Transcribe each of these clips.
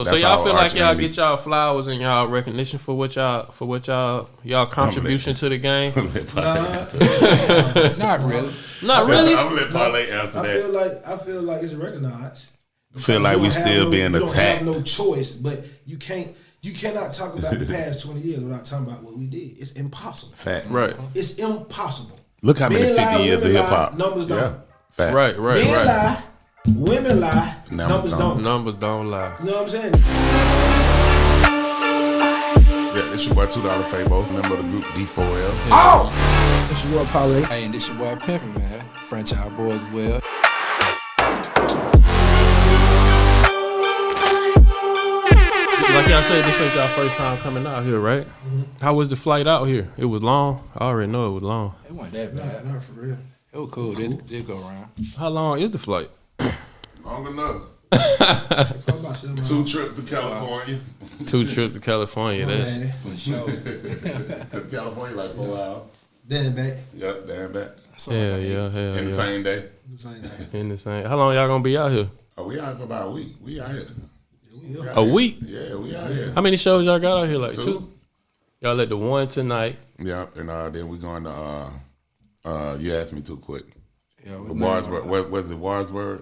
So y'all feel like y'all get y'all flowers and y'all recognition for what y'all contribution to the game? Not really. Not really. I'm gonna let Parlay answer that. I feel like it's recognized. I feel like we still being attacked. You don't have no choice, but you cannot talk about the past 20 years without talking about what we did. It's impossible. Facts. Right. It's impossible. Look how many 50 years of hip hop. Numbers don't. Facts. Right. Men lie, women lie, numbers don't. Numbers don't lie. You know what I'm saying? Yeah, it's your boy $2 Fabo, member of the group D4L. Oh! It's your boy Parlay. Hey, and this your boy Pimpin, man. Franchize Boys well. Like y'all said, this ain't y'all first time coming out here, right? Mm-hmm. How was the flight out here? It was long? I already know it was long. It wasn't that bad. Not for real. It was cool. Did go around. How long is the flight? Long enough. Two 2 trips to California. 2 trips to California. That's For sure. To California like 4 hours. Then back. Yep, damn back. hell In the same day. In the same. How long y'all gonna be out here? Oh, we out here for about a week. We out here. A week? Yeah, we out here. How many shows y'all got out here? Like 2. 2? Y'all at the one tonight. Yeah, and then we going to you asked me too quick. Yeah, Warsburg. What was it? Warsburg?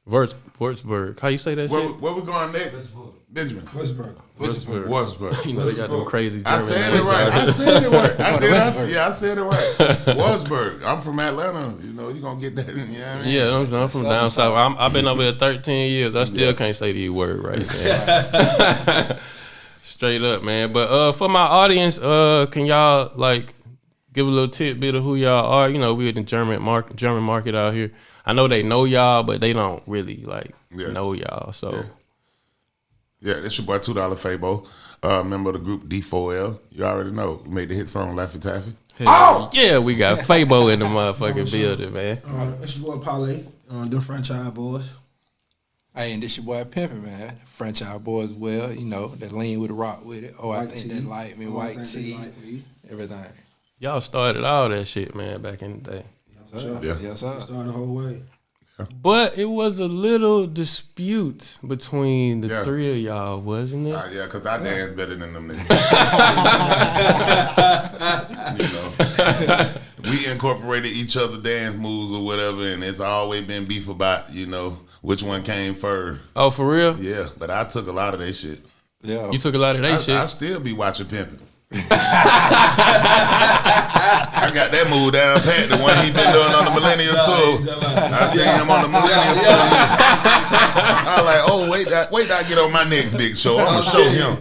Würzburg. How you say that shit? Where we going next? Benjamin. Warsburg. You know they got them crazy German I said names. it right. I said it right. Warsburg. I'm from Atlanta. You know, you gonna get that. You know what I mean? Yeah, I'm from down south. I've been over here 13 years. I still can't say the word right. Man. Straight up, man. But for my audience, can y'all like give a little tidbit of who y'all are? You know, we're in the German market out here. I know they know y'all, but they don't really like know y'all. So yeah, it's your boy $2 Fabo, member of the group D4L. You already know. We made the hit song Laffy Taffy. Yeah, we got Fabo in the motherfucking building, man. It's your boy Parlay, Dem Franchize Boys. Hey, and this your boy Pimpin, man. Franchize Boys well, you know, that lean with the rock with it. Oh, I think that light me, white tee, everything. Y'all started all that shit, man, back in the day. Yes, sir. Started the whole way. But it was a little dispute between the three of y'all, wasn't it? Yeah, because I dance better than them niggas. You know, we incorporated each other's dance moves or whatever, and it's always been beef about, you know, which one came first. Oh, for real? Yeah, but I took a lot of that shit. Yeah, you took a lot of that shit. I still be watching Pimpin'. I got that move down pat, the one he been doing on the Millennial Tour. I seen him on the Millennial Tour. I was like, oh, wait till I get on my next big show. I'm going to show him.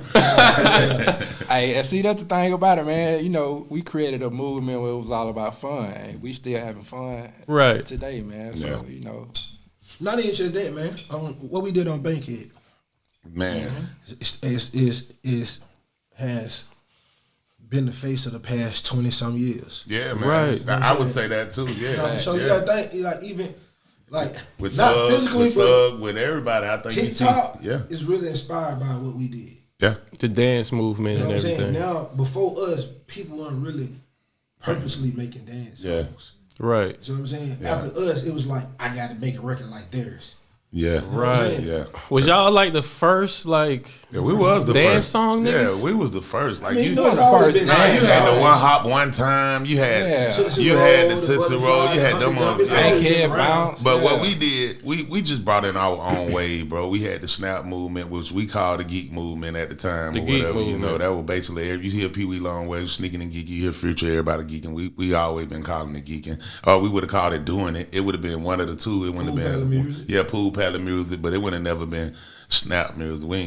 Hey, see, that's the thing about it, man. You know, we created a movement where it was all about fun. Hey, we still having fun today, man. So, you know. Not even just that, man. What we did on Bankhead, man, has been the face of the past 20-some years. Yeah, man. Right. I would say that too. Yeah. So you gotta think, like, even like with not Thug, physically, but with everybody. I think TikTok is really inspired by what we did. Yeah, the dance movement, you know and what everything. I'm saying? Now, before us, people weren't really purposely making dance songs. Right. You know what I'm saying? Yeah. After us, it was like, I got to make a record like theirs. Yeah. You know right. Yeah. Was y'all like the first we was the dance first song niggas? Yeah, we was the first. Like you was the first. You had the one hop one time. You had the Tootsie Roll. You had them on Bankhead bounce. But what we did, we just brought in our own way, bro. We had the snap movement, which we called the geek movement at the time, or whatever. You know, that was basically you hear Pee Wee Longway sneaking and geeking. You hear Future, everybody geeking. We always been calling it geeking. Or we would have called it doing it. It would have been one of the two. It wouldn't have been pool paddle music, but it would have never been snap music. We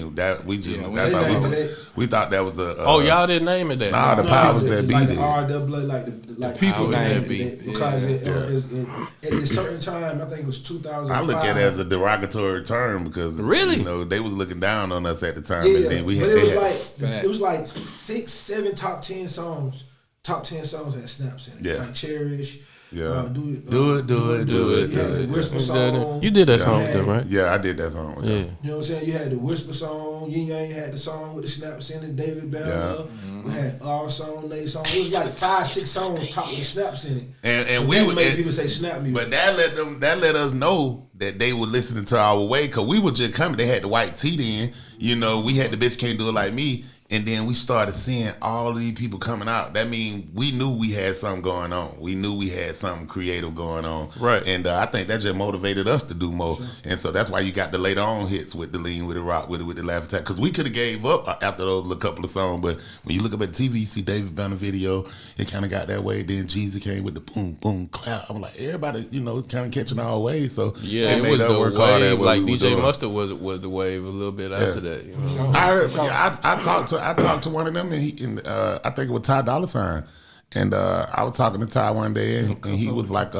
thought that was a. Y'all didn't name it that. Nah, the powers that be. Like the RWA, like people named it because at a certain time, I think it was 2005. I look at it as a derogatory term because you know they was looking down on us at the time. Yeah, and then it was like 6, 7 top 10 songs. Top 10 songs had snaps in it. Like Cherish. Yeah. Do it. You had the Whisper song. You did that song with them, right? Yeah, I did that song with them. You know what I'm saying? You had the Whisper song. Yin Yang had the song with the snaps in it. David Bell. Yeah. We had our song, Nate's song. It was like 5, 6 songs top with the snaps in it. And so we would make people say snap music. But that let us know that they were listening to our way because we were just coming. They had the white tee then. you know, we had the Bitch Can't Do It Like Me. And then we started seeing all of these people coming out. That means we knew we had something going on. We knew we had something creative going on. Right. And I think that just motivated us to do more. Sure. And so that's why you got the later on hits with the Lean, with the Rock, with the Laugh Attack. Because we could have gave up after those couple of songs. But when you look up at the TV, you see David Banner video. It kind of got that way. Then Jeezy came with the boom, boom, clap. I'm like, everybody, you know, kind of catching our waves. So yeah, it was the wave. Like DJ Mustard was the wave a little bit after that. You know? I heard. I talked to one of them, and I think it was Ty Dolla $ign, and I was talking to Ty one day, and he was like,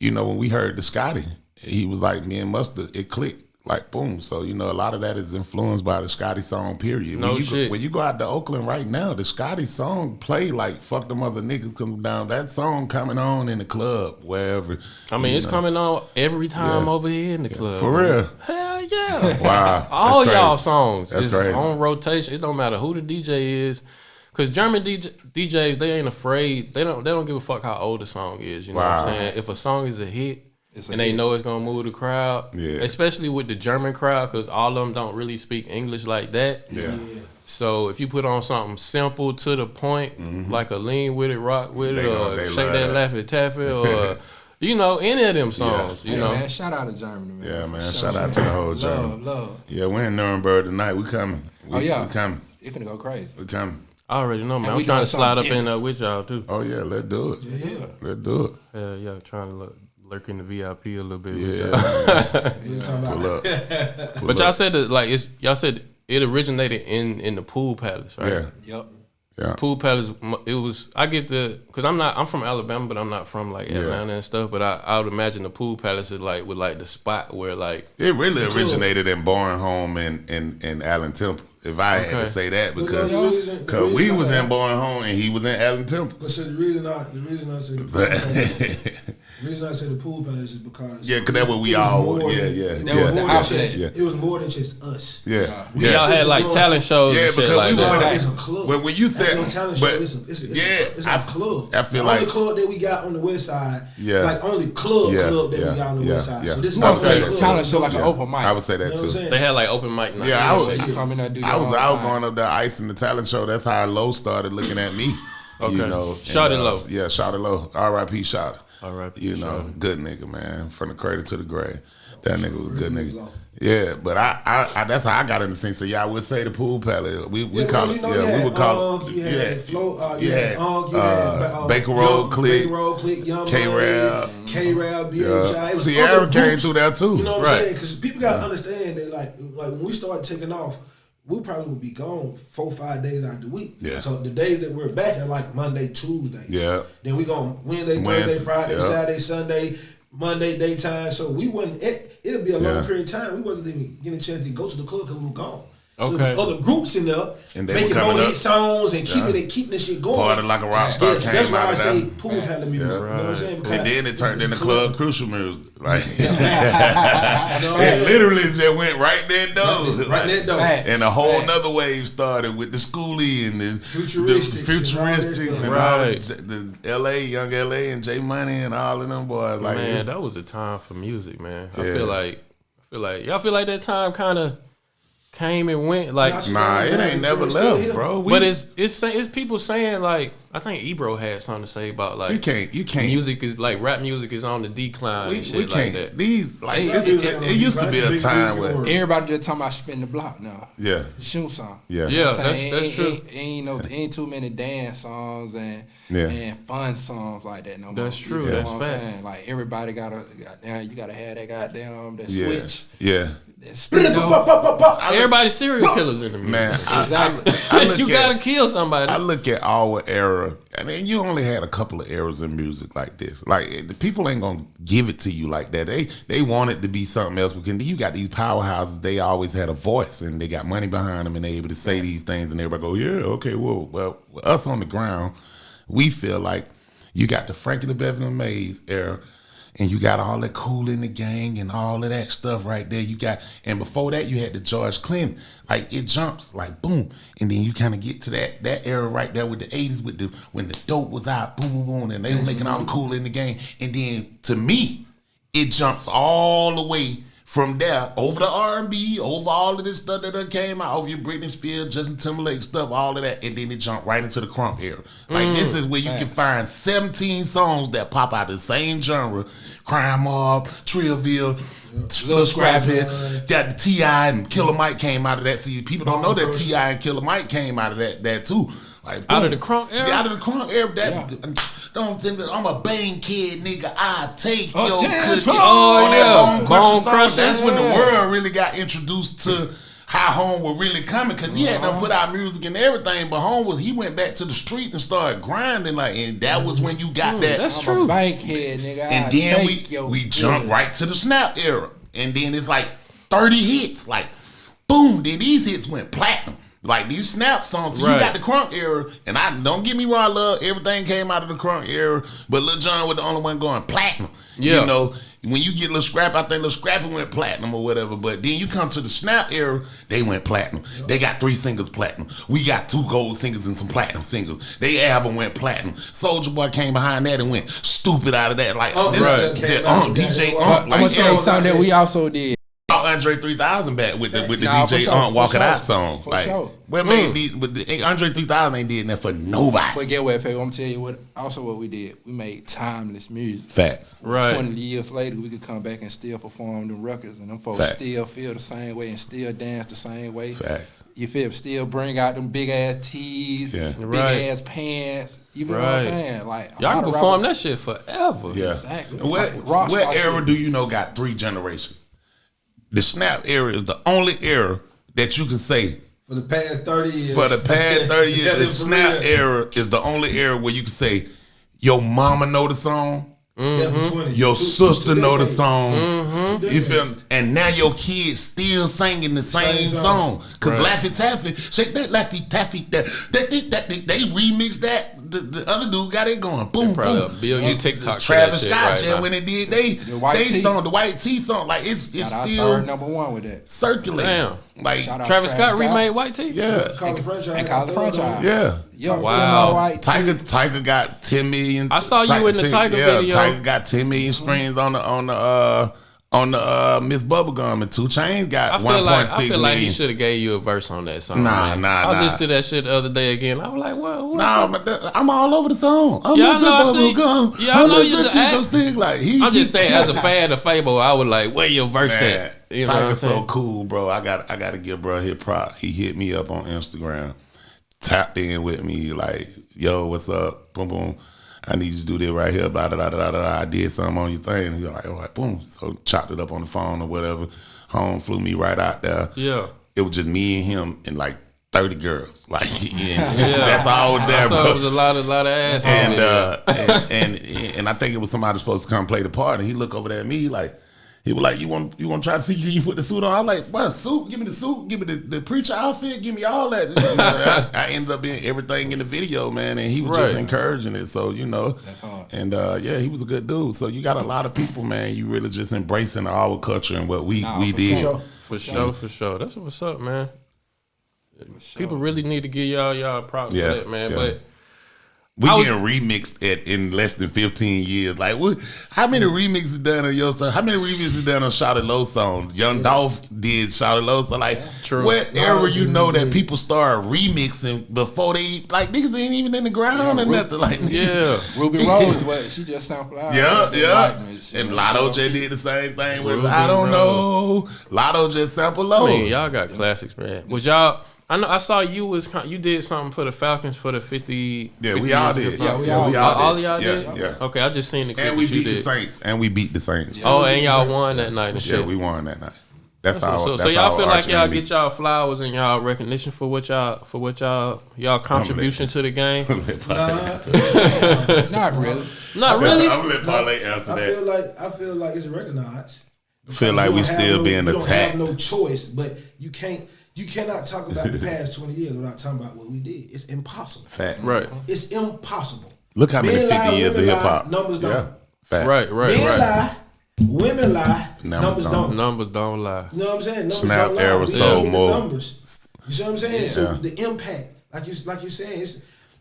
you know, when we heard the Scotty, he was like, me and Mustard, it clicked, like boom. So you know, a lot of that is influenced by the Scotty song. Period. When you go out to Oakland right now, the Scotty song play like "Fuck Them Other Niggas Come Down." That song coming on in the club, wherever. I mean, it's coming on every time over here in the club. For real. Hell yeah. Wow. All y'all songs That's is crazy. on rotation. It don't matter who the DJ is. Cause German DJs, they ain't afraid. They don't give a fuck how old the song is. You know what I'm saying? If a song is a hit, and they know it's gonna move the crowd, especially with the German crowd, cause all of them don't really speak English like that. Yeah. So if you put on something simple to the point, like a Lean With It, Rock With It, or Shake That Laffy Taffy, or you know, any of them songs. You know, man, shout out to Germany, man. Yeah, man. Shout out to the whole Germany. Love. Yeah, we're in Nuremberg tonight. We coming. We coming. It's finna go crazy. We coming. I already know, man. I'm trying to slide up in with y'all too. Oh yeah, let's do it. Yeah. Let's do it. Yeah, trying to lurk in the VIP a little bit. Yeah. Pull up. But y'all said that, like, y'all said it originated in the Pool Palace, right? Yeah. Yep. Yeah. Pool Palace. It was. I get because I'm from Alabama, but I'm not from like Atlanta and stuff. But I would imagine the Pool Palace is like with like the spot where like it really originated in Bornholm and Allen Temple. If I had to say that, because we was in Bornholm and he was in Allen Temple. But so the reason I say the Pool Palace is because because that's what we all it was more than just us. Yeah, y'all had like talent shows. Yeah, and shit because like we that. were It's a club. Well, when you said, no talent show, it's a club. I feel the only like club that we got on the west side, like only club that we got on the west side. So this is a talent show, like an open mic. I would say that too. They had like open mic night. Yeah, I was out going up there icing the talent show. That's how Low started looking at me. Okay. You know, Shawty Low. Yeah, Shawty Low. R.I.P. Shawty. R.I.P. You know, good nigga, man. From the cradle to the grave. That nigga was a good nigga. Low. Yeah, but I that's how I got in the scene. So yeah, I would say the Pool Palace. We call it. Yeah, we would call it. You had Flo. You had Baker Road Click, Young K-Rab, BHI. Sierra came through there too. You know what I'm saying? Because people got to understand that like when we started taking off, we probably would be gone 4-5 days out the week. Yeah. So the days that we're back are like Monday, Tuesday. Yeah. Then we go Wednesday, Thursday, Friday, Saturday, Sunday, Monday daytime. So we wasn't. It'll be a long period of time. We wasn't even getting a chance to go to the club because we were gone. So there was other groups in there and they making more hit songs and keeping this shit going. Party like a rock star came that's why out I of say that. Pool Palace music. You know what I'm saying? And then it turned into Club Crucial music. Like it literally just went right there though. Right there though. And a whole nother wave started with the Schoolie and the futuristic and all the LA, Young LA and J Money and all of them boys. Like man, that was a time for music, man. I feel like y'all feel like that time kind of came and went. Like it ain't never left, bro. But it's people saying like I think Ebro had something to say about like you can't music is like rap music is on the decline and shit like that. It used to be a time where everybody just talking about spin the block now. Yeah. Shoot song. Yeah. Yeah, that's true. Ain't too many dance songs and fun songs like that no more. That's true. You know that's what fact. I'm saying? Like everybody gotta have that goddamn switch. Yeah. Everybody's serial killers in the music. Man, exactly. You gotta kill somebody. I look at our era. I mean, you only had a couple of eras in music like this. Like the people ain't gonna give it to you like that. They want it to be something else. Because you got these powerhouses. They always had a voice and they got money behind them and they able to say these things and everybody go, yeah, okay, well, us on the ground, we feel like you got the Frankie the Beverly Mays era. And you got all that Cool in the Gang and all of that stuff right there. And before that, you had the George Clinton. Like it jumps like boom, and then you kind of get to that era right there with the '80s, when the dope was out, boom, boom, boom, and they were making all the Cool in the Gang. And then to me, it jumps all the way from there, over the R&B, over all of this stuff that came out, over your Britney Spears, Justin Timberlake stuff, all of that, and then it jumped right into the crunk era. Like, this is where you can find 17 songs that pop out of the same genre. Crime Mob, Trillville, Lil Scrappy, got the T.I. and Killer Mike came out of that. See, people don't know that T.I. and Killer Mike came out of that too. Like, out of the crunk era? Out of the crunk era. Don't think that I'm a bang kid, nigga. I take your cookie. Bone Crusher. That's when the world really got introduced to how Home was really coming, because he had done put out music and everything, but he went back to the street and started grinding, like, and that was when you got that. That's true. Bankhead, nigga. And then we jumped right to the snap era, and then it's like 30 hits, like boom. Then these hits went platinum. Like these snap songs, so you got the crunk era, and I don't get me wrong, I love everything came out of the crunk era, but Lil Jon was the only one going platinum. Yeah. You know, when you get Lil Scrappy, I think Lil Scrappy went platinum or whatever, but then you come to the snap era, they went platinum. They got 3 singles platinum. We got 2 gold singles and some platinum singles. They album went platinum. Soulja Boy came behind that and went stupid out of that. Like DJ I'm gonna tell you something that we also did. Andre 3000 back with the DJ Walk It Out song. For sure. Well, Andre 3000 ain't did that for nobody. But get what, Fabo, I'm gonna tell you what we did. We made timeless music. Facts. Right. 20 years later, we could come back and still perform them records, and them folks still feel the same way and still dance the same way. Facts. You feel still bring out them big ass tees, big ass pants. You feel what I'm saying? Like y'all can perform that shit forever. Yeah. Exactly. What era do you know got 3 generations? The snap era is the only era that you can say for the past 30 years. For the past 30 years, the snap era is the only era where you can say your mama know the song. Your sister know the song. You feel me? And now your kids still singing the same song. Cause Laffy Taffy, shake that Laffy Taffy, that they remixed that. The other dude got it going. Boom, boom. A billion TikTok. Travis Scott, when they did they song, the White Tee song, like it's still number 1 with that. Circulating. Damn. Like Travis Scott remade White Tee? Yeah. Call the franchise. Call the franchise. Yeah. Wow. Tiger got 10 million. I saw you in the Tiger video. Tiger got 10 million streams on the Miss Bubblegum, and 2 Chainz got 1.6 million. I feel like he should have gave you a verse on that song. Nah. I listened to that shit the other day again. I was like, what? Nah, I'm all over the song. I'm just saying, as a fan of Fabo, I was like, where your verse at? You know Tiger's so cool, bro. I got to give bro his prop. He hit me up on Instagram, tapped in with me like, yo, what's up? Boom, boom. I need you to do this right here. Blah, blah, blah, blah. I did something on your thing. And he's like, all right, boom. So chopped it up on the phone or whatever. Home flew me right out there. Yeah. It was just me and him and like 30 girls. Like, that's all there, bro. It was a lot of ass. And I think it was somebody supposed to come play the part. And he looked over there at me like, he was like, you want to try to see can you put the suit on? I was like, what, suit? Give me the suit. Give me the preacher outfit. Give me all that. I ended up being everything in the video, man. And he was just encouraging it. So, That's hard. And he was a good dude. So you got a lot of people, man. You really just embracing our culture and what we did. For sure. That's what's up, man. People really need to give y'all props for that, man. Yeah. But we getting remixed in less than 15 years. Like, how many remixes done on your song? How many remixes done on Shawty Low song? Young Dolph did Shawty Low song. Like, what era you know that people start remixing before they, like, niggas ain't even in the ground or nothing. Like, Ruby Rose, she just sampled out. Yeah. And Lotto J did the same thing with I Don't Know. Lotto just sampled Low. I mean, y'all got classics, man. Was y'all... I saw you did something for the Falcons for the 50. Yeah, we all did. All of y'all did. Yeah. Okay, I just seen the clip. And we beat the Saints. And y'all won that night and shit. Yeah, we won that night. That's all. So y'all feel like y'all get y'all flowers and y'all recognition for what y'all contribution to the game? Not really. Not really. I'm gonna let Parlay answer that. I feel like it's recognized. I feel like we still being attacked. You don't have no choice, but you cannot talk about the past 20 years without talking about what we did. It's impossible. Facts. Right. It's impossible. Look how many 50 years of hip hop. Numbers don't. Facts. Right. Men lie. Women lie. Numbers don't. Numbers don't lie. You know what I'm saying? Numbers Snap era sold more. Numbers. You see what I'm saying? Yeah. So the impact, like you're saying,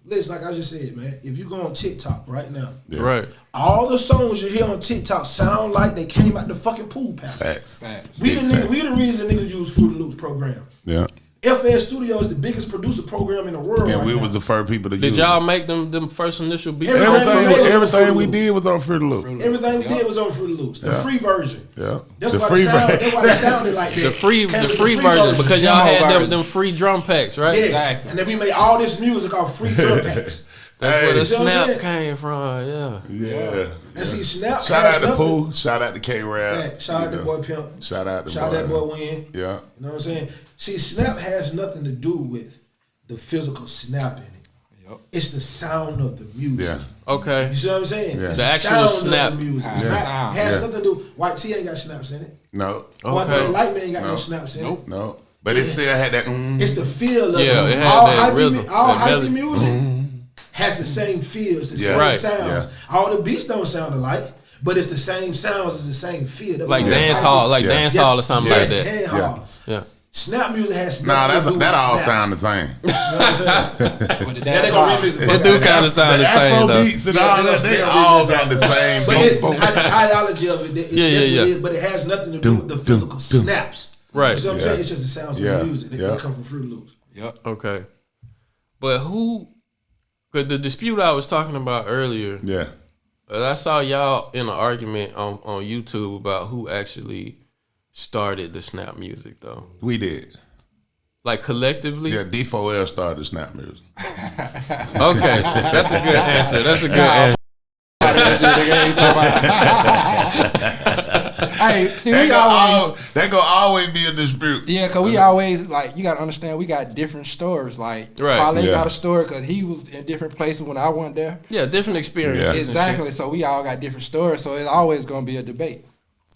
Listen, like I just said, man, if you go on TikTok right now, right, all the songs you hear on TikTok sound like they came out the fucking pool palace. Facts. We the reason niggas use Fruit Loops program. Yeah. FS Studio is the biggest producer program in the world. And right we now. was the first people to use it. Did y'all make them first initial beats? Everything we did was on Fruit Loops. Everything we did was on Fruit Loops. The free version. Yeah. That's why it sounded like that. The free version because y'all had them free drum packs, right? Yes. Exactly. And then we made all this music off free drum packs. That's where the You know what I'm snap saying? came from. Yeah. And see, Snap. Shout out to Pooh. Shout out to K-Rap. Shout out to Boy Pimp. Shout out to Shout out that boy Win. Yeah. You know what I'm saying? See, Snap has nothing to do with the physical snap in it. Yep. It's the sound of the music. Yeah. Okay. You see what I'm saying? Yeah. It's The actual sound snap. of the music. Yeah. Snap has nothing to do. White T ain't got snaps in it. No. Boy, Okay. Light Man ain't got no snaps in it. No. But it still had that. It's the feel of Yeah, it. it had All that hyphy, rhythm, all that hyphy melody. music has the same feels, the same Right. sounds. All the beats don't sound alike, but it's the same sounds, it's the same feel. That Like was dance hyphy. hall, like dance hall or something like that. Dance hall. Yeah. Snap music has Nah, nothing to do with that all snaps. sound the same. You know what I'm saying? With the Yeah, they dance gonna hall. remix it. It do kind of sound the same Afro though. beats and Yeah, all they that, gonna they remix all it. got the same. But boom, boom. the ideology of it, that's what it is, but it has nothing to do with the physical snaps. Right. You know what I'm saying? It's just the sounds of the music. They come from Fruit Loops. Yep. Okay. But cause the dispute I was talking about earlier, Yeah. I saw y'all in an argument on YouTube about who actually started the snap music though. We did. Like collectively? Yeah, D4L started Snap Music. Okay. That's a good answer. That's a good answer. Hey, see, we always That gonna always be a dispute. yeah, cause we always like you gotta understand we got different stories. Like Right. Parlay Yeah. got a story because he was in different places when I wasn't there. Yeah, different experiences. Yeah. Exactly. So we all got different stories. So it's always gonna be a debate.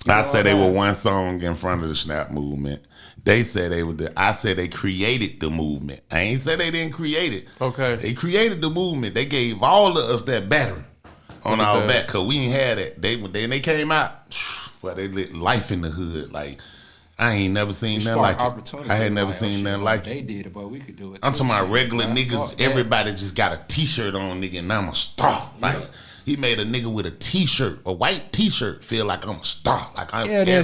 I said they were one song in front of the Snap movement. They said they were. I said they created the movement. I ain't said they didn't create it. Okay. They created the movement. They gave all of us that battery on our Okay. back because we ain't had it. When they came out, well, they lit life in the hood. Like I ain't never seen nothing like it. I had never seen nothing like They it. did it, but we could do it. I'm too. talking about Shit, regular man. niggas. Fuck that. Everybody just got a T-shirt on, nigga, and I'm a star. Like he made a nigga with a T-shirt, a white T-shirt, feel like I'm a star. Like I'm. Yeah,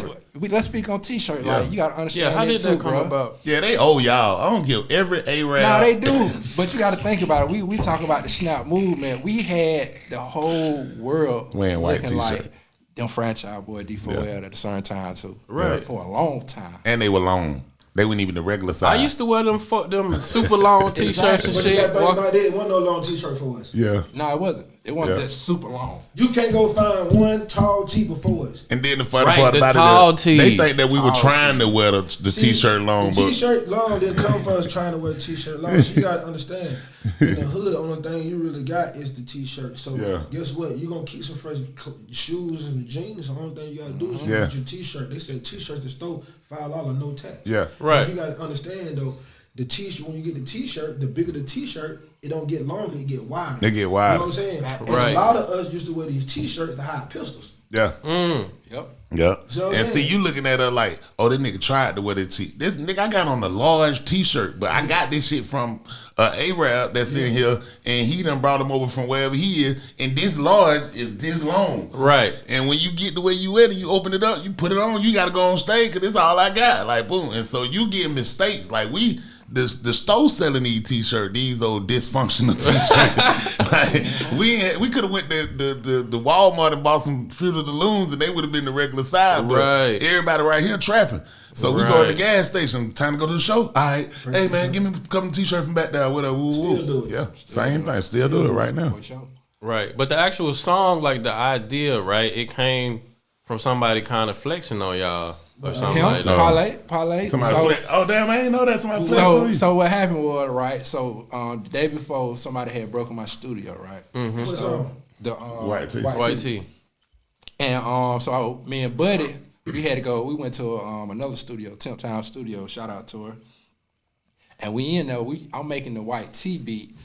let's speak on T-shirt. Yeah. Like you gotta understand. Yeah, how that did too, that come bro. about? Yeah, they owe y'all. I don't give every A-Rap. No, they do. But you got to think about it. We talk about the Snap movement. We had the whole world Wearing white looking T-shirt. like Dem Franchize Boys, D4L at a certain time too. Right. For a long time. And they were long. They weren't even the regular size. I used to wear them super long t-shirts and But you shit. got to think about it. It wasn't no long T-shirt for us. Yeah. No, it wasn't. It wasn't Yeah. that super long. You can't go find one tall tee before us. And then the funny Right, part the about tall it, they tees. think that we were Tall trying to wear the See, T-shirt long, the but T-shirt long didn't come from us trying to wear a T-shirt long. So you gotta understand, in the hood, only thing you really got is the T-shirt. So Yeah. guess what? You're gonna keep some fresh shoes and the jeans. The only thing you gotta do is you Yeah. get your T-shirt. They say T-shirts that stole $5 no tax. yeah. Right. But you gotta understand though, the T-shirt when you get the T-shirt, the bigger the T-shirt, it don't get longer, it get wider. They get You know wider. what I'm saying? And Right. a lot of us used to wear these T-shirts to hide pistols. Yeah. Yep. Yeah. So I'm And see, saying- you looking at her like, oh, this nigga tried to wear this T. This nigga, I got on a large T-shirt, but I got this shit from A-Rap that's in here, and he done brought him over from wherever he is, and this large is this long. Right. And when you get the way you in and you open it up, you put it on, you got to go on stage because it's all I got. Like, boom. And so you get mistakes. Like, the store selling these T-shirts, these old dysfunctional T-shirts. Like, we could have went to the Walmart and bought some Fruit of the Loons, and they would have been the regular size. But Right. everybody right here trapping. So we go to the gas station. Time to go to the show. All right. Hey, man, give me a couple T-shirts from back there. Whatever. Woo, woo. Still do it. Yeah. Same thing. Still do it right now. For sure. Right. But the actual song, like the idea, right, it came from somebody kind of flexing on y'all or something Him, like that. Parlay. Somebody So- flexed. Oh, damn, I ain't know that. Somebody flexed on you. So what happened was, right, so the day before somebody had broken my studio, right? Mm-hmm. What's on? The White tee. White tee. And so me and Buddy, we had to go, we went to another studio, Temp Town Studio, shout out to her. And we in there, I'm making the white tee beat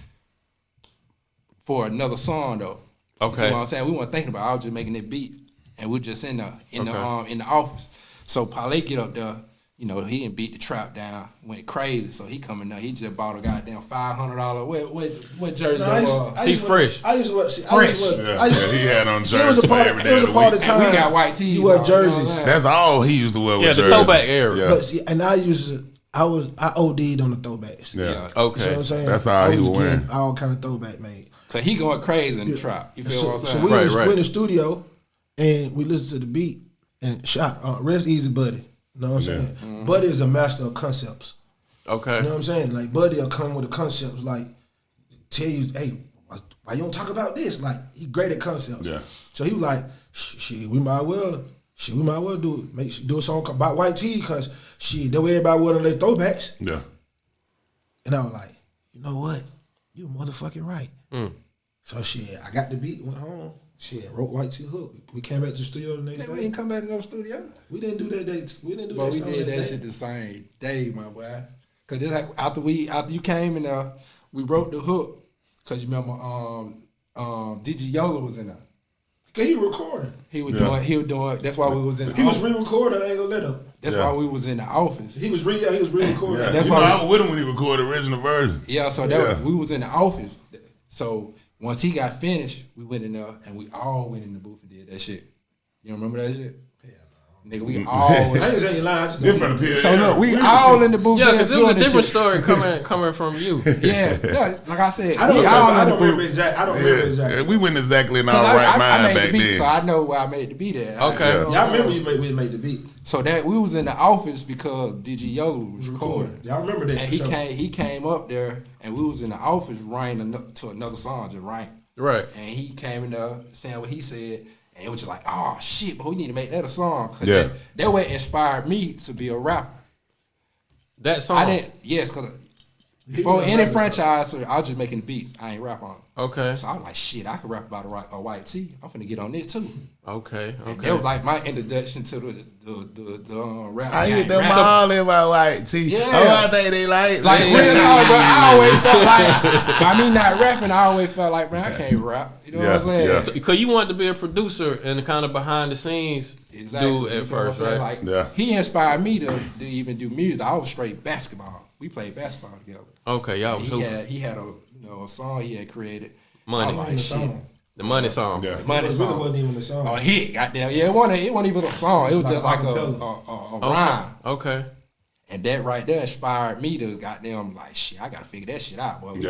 for another song though. Okay. See what I'm saying? We weren't thinking about it, I was just making that beat. And we just in the office. So Parlay get up there he didn't beat the trap down, went crazy. So he coming up, he just bought a goddamn $500. What jersey? He fresh. I used to wear. He had on jerseys. It was a part of the time. We got white tees. You wear jerseys. That's all he used to wear. Yeah, the throwback era. Yeah. But see, and I OD'd on the throwbacks. Yeah. Okay. You know what I'm saying? That's all he was wearing. All kind of throwback made. Cause he going crazy in the trap. You feel what I'm saying? So we in the studio and we listened to the beat and shot. Rest easy, Buddy. You know what I'm saying? Mm-hmm. Buddy is a master of concepts. Okay. You know what I'm saying? Like Buddy will come with the concepts, like tell you, hey, why you don't talk about this? Like he great at concepts. Yeah. So he was like, shit, we might well do it. Do a song about white tea, cause the way everybody wear their throwbacks. Yeah. And I was like, you know what? You motherfucking right. So I got the beat, went home. Wrote White Tee Hook. We came back to the studio the next day. We didn't come back to no studio. We didn't do that day. We didn't do but that. We did that shit the same day, my boy. Cause this after you came in there, we wrote the hook. Cause you remember, DJ Yola was in there. Cause he recording. He was doing. That's why we was in. He was re-recording. I ain't gonna let him. That's why we was in the office. He was re-recording. Yeah. That's why I was with him when he recorded the original version. Yeah, so we was in the office. So once he got finished, we went in there and we all went in the booth and did that shit. You don't remember that shit? Nigga, we all. I ain't saying you lying. Different appeal. So look, we all in the booth. Yeah, because it was a different story coming from you. Yeah, like I said, I don't remember exactly. We went exactly in our right mind I made back the beat, then. so I know where I made the beat at. Okay. Y'all remember we made the beat. So that we was in the office because DJ Yola was recording. Y'all remember that? And he came up there and we was in the office writing to another song, just writing. Right. And he came in there saying what he said. And it was just like, oh shit, but we need to make that a song. Yeah. That way inspired me to be a rapper. That song? Because before any franchise, I was just making beats. I ain't rap on it. Okay. So I'm like, shit, I can rap about a white tee. I'm finna get on this too. Okay. And that was like my introduction to the rap. I hit them all in my white tee. Yeah. Oh, I think they like real talk, bro. I always felt like, by me not rapping, I always felt like, man, I can't rap. You know what I'm saying? Yeah. Because you wanted to be a producer and kind of behind the scenes dude at first, right? Like, he inspired me to even do music. I was straight basketball. We played basketball together. Okay, y'all was he had a song he had created. Money. Like, the money song. Yeah. The money song. It wasn't even a song. A hit, goddamn. Yeah, it wasn't even a song. It was just like a rhyme. Okay. And that right there inspired me to goddamn like shit. I gotta figure that shit out, boy.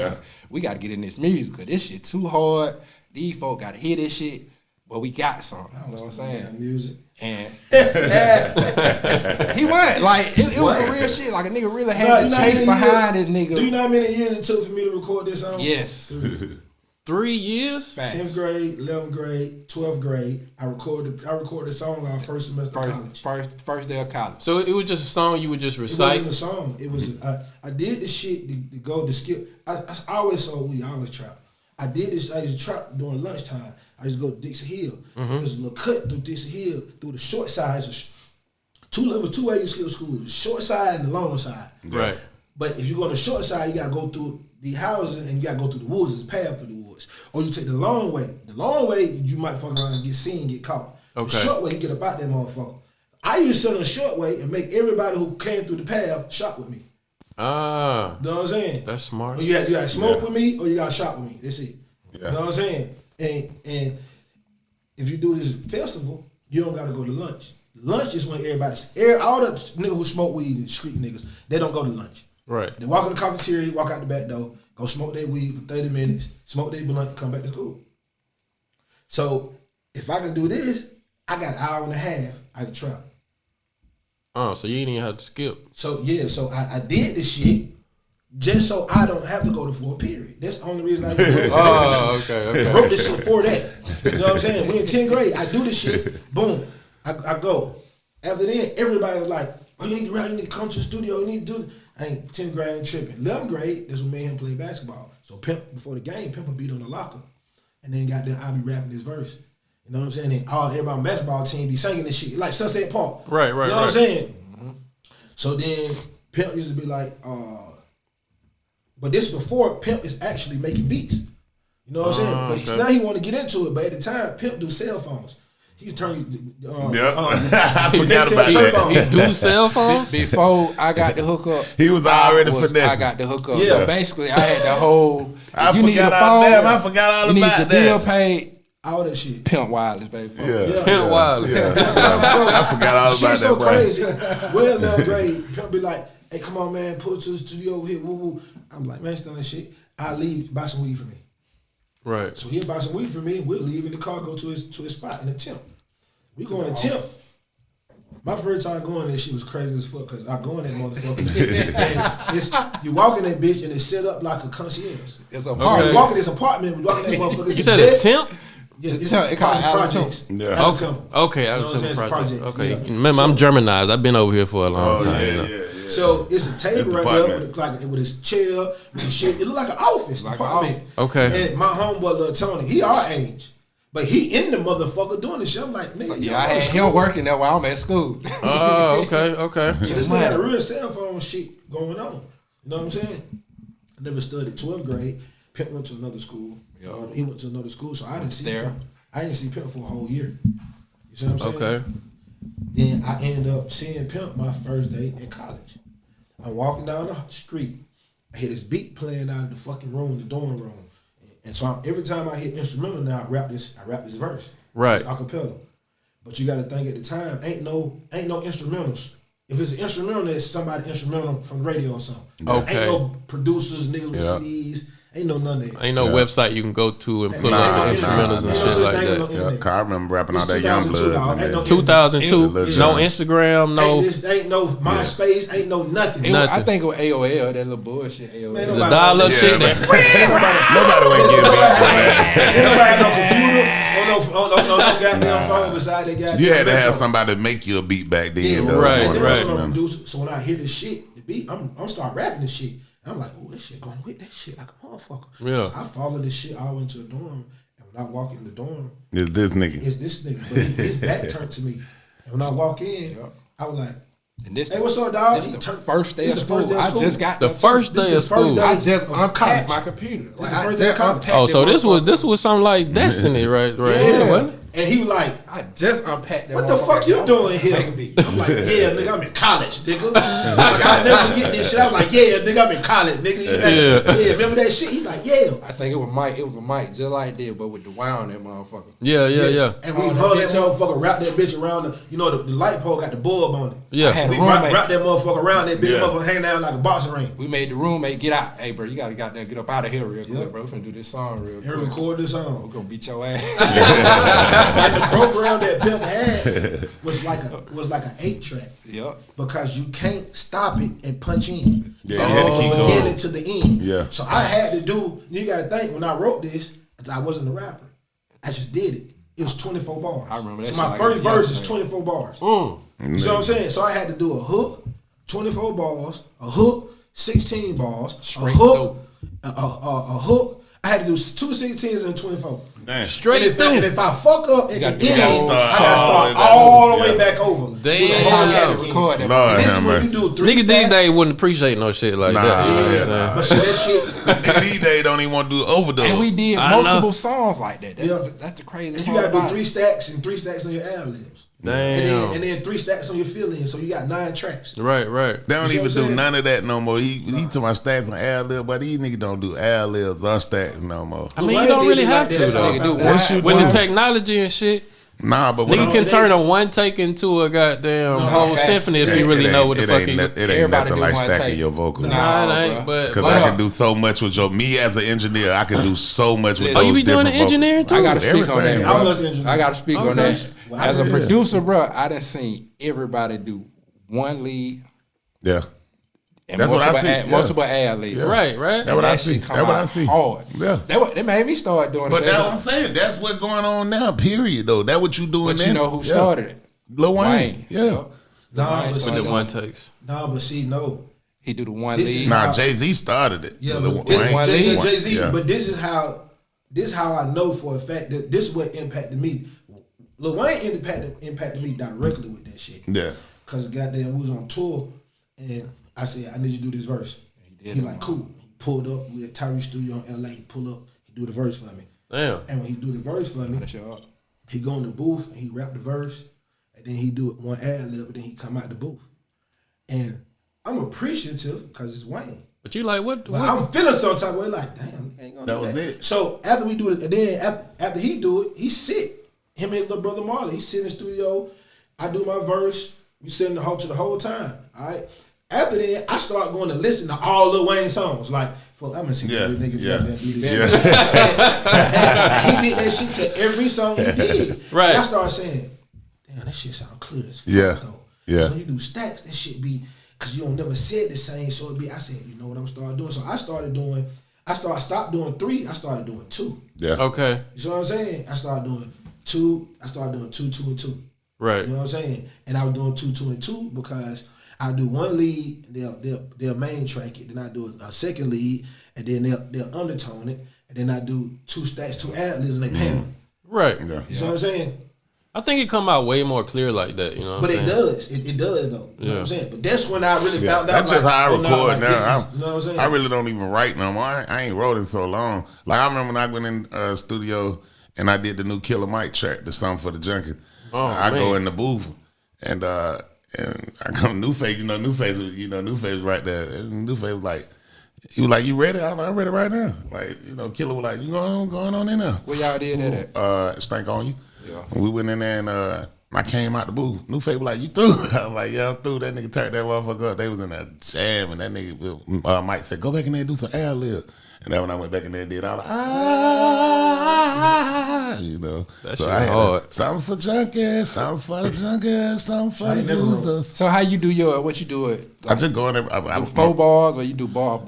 We gotta get in this music because this shit too hard. These folk gotta hear this shit, but we got something. You know what I'm saying? Music. And he went like it was some real shit. Like a nigga really had to chase behind this nigga. Do you know how many years it took for me to record this song? Yes. 3 years? Facts. 10th grade, 11th grade, 12th grade. I recorded the song on first semester of college. First day of college. So it was just a song you would just recite? It wasn't a song. It was I did the shit to go to skip. I always sold weed. I always trap. I did this. I used to trap during lunchtime. I used to go to Dixie Hill. There's a little cut through Dixie Hill through the short side. There was two ways to skip school: the short side and the long side. Right. But if you go on the short side, you gotta go through the houses and you gotta go through the woods. There's a path through the woods. Or you take the long way. The long way, you might fuck around and get seen, get caught. Okay. The short way, you get about that motherfucker. I used to sit on the short way and make everybody who came through the path shop with me. Ah. You know what I'm saying? That's smart. Or you got smoke with me or you got shop with me. That's it. Yeah. You know what I'm saying? And if you do this festival, you don't gotta go to lunch. Lunch is when all the niggas who smoke weed and street niggas, they don't go to lunch. Right. They walk in the cafeteria, walk out the back door, go smoke their weed for 30 minutes, smoke their blunt, come back to school. So if I can do this, I got an hour and a half I can trap. Oh, so you didn't even have to skip. So I did this shit just so I don't have to go to for a period. That's the only reason I did it. Oh, okay. I wrote this shit for that. You know what I'm saying? We in 10th grade. I do this shit. Boom. I go. After then, everybody was like, oh, you need to rap, you need to come to the studio, you need to do this. I ain't 10th grade tripping. 11th grade, that's when me and him played basketball. So Pimp, before the game, Pimp would beat on the locker. And then goddamn, I be rapping this verse. You know what I'm saying? And everybody on the basketball team be singing this shit. Like Sunset Park. Right. You know what I'm saying? Mm-hmm. So then Pimp used to be like, but this is before Pimp is actually making beats. You know what I'm saying? But now he want to get into it. But at the time, Pimp do cell phones. He turn you. I forgot about that. He do cell phones? Before I got the hookup, He was already finessing. I got the hookup. Yeah. So basically, I had the whole. I You need a forgot phone. Damn, I forgot all You need about the that. bill paid. All that shit. Pimp wireless, baby. Yeah. Pimp wireless. Yeah. I forgot all about Shit's so that, bro. crazy. Well, 11th grade, Pimp be like, hey, come on, man, pull to the studio over here, woo woo. I'm like, man, it's not that shit. I leave, buy some weed for me. Right. So he'll buy some weed for me. We'll leave in the car, go to his spot in the temp. We going to temp. My first time going there, shit was crazy as fuck because I go in that motherfucker. And you walk in that bitch and it's set up like a concierge. It's a Okay. You walk in this apartment, we walk in that motherfucker. You said a temp? Yeah, it's temp. It called projects. Yeah. Out of Temple. Okay, I You know what I'm saying? was It's project. projects, Okay. yeah. Remember, I'm Germanized. I've been over here for a long time. you know. So it's a table It's right apartment. there with his chair, with his shit. It look like an office, Like apartment. Okay. And my homeboy, Lil Tony, he our age. But he in the motherfucker doing this shit. I'm like, nigga, Yeah, I had him working there while I'm at school. Oh, okay. So this nigga had a real cell phone shit going on. You know what I'm saying? I never studied 12th grade. Pimp went to another school. He went to another school, so I didn't see Pimp. I didn't see Pimp for a whole year. You see what I'm saying? Okay. Then I ended up seeing Pimp my first day in college. I'm walking down the street. I hear this beat playing out of the fucking room, the dorm room. And so every time I hit instrumental now, I rap this verse. Right. It's acapella. But you got to think at the time, ain't no instrumentals. If it's an instrumental, it's somebody instrumental from the radio or something. Okay. Ain't no producers, niggas with CDs. Ain't no none of that. Ain't no website you can go to and pull Nah, up nah, instrumentals and nah. shit like Ain't no that. internet. Yeah, I remember rapping all It's that young 2002, blood. dog. Ain't no 2002, Yeah. no Instagram, no. Ain't no MySpace, ain't no nothing. Nothing. I think it was AOL, that little bullshit AOL. Man, The nobody- dial-up Yeah, shit. man. That, Nobody would give Ain't nobody had no computer or no goddamn phone beside that goddamn You had to have laptop. somebody to make you a beat back then. Yeah, though. right, And then right. I was no producer. So when I hear this shit, the beat, I'm start rapping this shit. And I'm like, oh, this shit going with that shit like a motherfucker. Yeah. So I follow this shit all into the dorm. And when I walk in the dorm, It's this nigga. it's this nigga. But his back turned to me. And when I walk in, I was like, And this hey, what's up, dog? This He the turned- first day this of the school. first day of I school. just got the there, first This day the of first school. day. I just of unpacked college. my computer. This Like, the first I day of just college. unpacked oh, that so this motherfucker. was something like Destiny, right here, wasn't it? And he was like, I just unpacked that. what the fuck you doing here? I'm like, yeah, nigga, I'm in college, nigga. Like, I'll never forget this shit. I was like, yeah, nigga, I'm in college, nigga. Yeah, remember that shit? He's like, yeah. I think it was Mike. It was a mic just like that, but with the wire on that motherfucker. Yeah. And we hung that motherfucker, wrap that bitch around the light pole got the bulb on it. Yeah. I had a We wrap roommate. that motherfucker around that bitch, Yeah. motherfucker hang down like a boxing ring. We made the roommate get out. Hey, bro, you gotta get up out of here real quick, bro. We finna do this song real And quick. record this We song. gonna beat your ass. And the program that Pimp had was like an 8-track. Yep. Because you can't stop it and punch in. Yeah, You you had to go keep from the going. beginning to the end. Yeah. So I had to do. You got to think when I wrote this, I wasn't a rapper. I just did it. It was 24 bars. I remember that So my shit like first it was verse is yesterday. 24 bars. Mm. You see what I'm saying? So I had to do a hook, 24 bars, a hook, 16 bars, Straight a hook, dope. a hook. I had to do 2 16s and 24. Damn. Straight And through. if I fuck up at the gotta end, do I that. gotta start Start all the way yeah. back over. Do the Damn. whole I had track to again. record that. Lord This is have when mercy. you do 3 Niggas these stacks. days wouldn't appreciate no shit like Nah, that. You know what I'm yeah. saying? But see that shit. Nigga these days don't even want to do overdose. And we did I know. multiple songs like that. Yeah. That's the crazy And you part gotta do about 3 it. stacks and 3 stacks on your ad libs. Damn. And then 3 stacks on your fill-in. So you got 9 tracks. Right. They don't You see even what do I'm saying? none of that no more. He to my stats on ad lib, but these niggas don't do ad libs or stats no more. I mean, you don't really have to, That's though. how I Nigga found do out. what you With do. the technology and shit, Nah, but what nigga I'm can it turn ain't- a one take into a goddamn whole facts. symphony if it you really ain't- know what the it fuck ain't he. no- It ain't Everybody nothing do like one stacking take. your vocals. Nah, it Nah, ain't. bruh. But Because But I no. can do so much with me as an engineer. I can do so much with Oh, those you be doing the different vocals. engineering too? I gotta speak on that, Everything. bro. I was engineer. I gotta speak on Okay. that. Well, As a yeah. producer, bro, I done seen everybody do one lead Yeah. and That's what I see, yeah. multiple ad libs. Right. That's what I see. shit come That's what I out see. hard. Yeah. That made me start doing But it. that's what I'm saying. That's what's going on now, period, though. That's what you doing But now. you know who Yeah. started it? Lil Wayne. Yeah. Yep. Nah, Wayne but started The doing one it. takes. Nah, but see, no. He do the one This lead. is- Nah, Jay-Z started it. Yeah, Lil but Wayne. Jay-Z. Yeah. But this is how I know for a fact that this is what impacted me. Lil Wayne impacted me directly with that shit. Yeah. Cause goddamn, we was on tour, and I said, I need you to do this verse. He like, cool. He pulled up. We at Tyree Studio in LA. He pull up. He do the verse for me. Damn. And when he do the verse for me, That's your- He go in the booth and he rap the verse, and then he do it one ad lib, and then he come out the booth. And I'm appreciative because it's Wayne. But you like what? But I'm feeling some type of way, like, damn, he ain't gonna That do was that. it. So after we do it, and then after he do it, he sit. Him and his little brother Marley, he sit in the studio. I do my verse. We sit in the whole time. All right. After that, I start going to listen to all Lil Wayne songs. Like, fuck, I'm gonna see this nigga jump and do this shit. And he did that shit to every song he did. Right. And I started saying, damn, that shit sound clear as fuck though. Yeah. So when you do stacks, that shit be, cause you don't never said the same. So it be, I said, you know what I'm starting doing. So I stopped doing 3. I started doing 2. Yeah. Okay. You see what I'm saying? I started doing 2, 2, and 2. Right. You know what I'm saying? And I was doing 2, 2, and 2 because I do one lead, they'll main track it, then I do a second lead, and then they'll undertone it, and then I do 2 stacks, 2 ad-libs, and they pan them. Right. Yeah. You see what I'm saying? I think it come out way more clear like that, you know what But I'm saying? it does. It does, though. You know what I'm saying? But that's when I really found out. That's just how I record now. You know what I'm saying? I really don't even write no more. I ain't wrote in so long. Like, I remember when I went in studio and I did the new Killer Mike track, the Something for the Junkie. I go in the booth and I come to Newface, Newface right there. And Newface was like, he was like, you ready? I was like, I'm ready right now. Like, Killer was like, you going on in there? Where y'all did that at? Stank on You. Yeah. And we went in there and I came out the booth. Newface was like, you through? I was like, yeah, I'm through. That nigga turned that motherfucker up. They was in there jamming. That nigga, Mike said, go back in there and do some ad lib. And then when I went back in there and did, I was like, That so shit I had hard. something for junkies, something for the junkies, something for the users. So how you do what you do it? I just go in there. Do 4 bars or you do bar?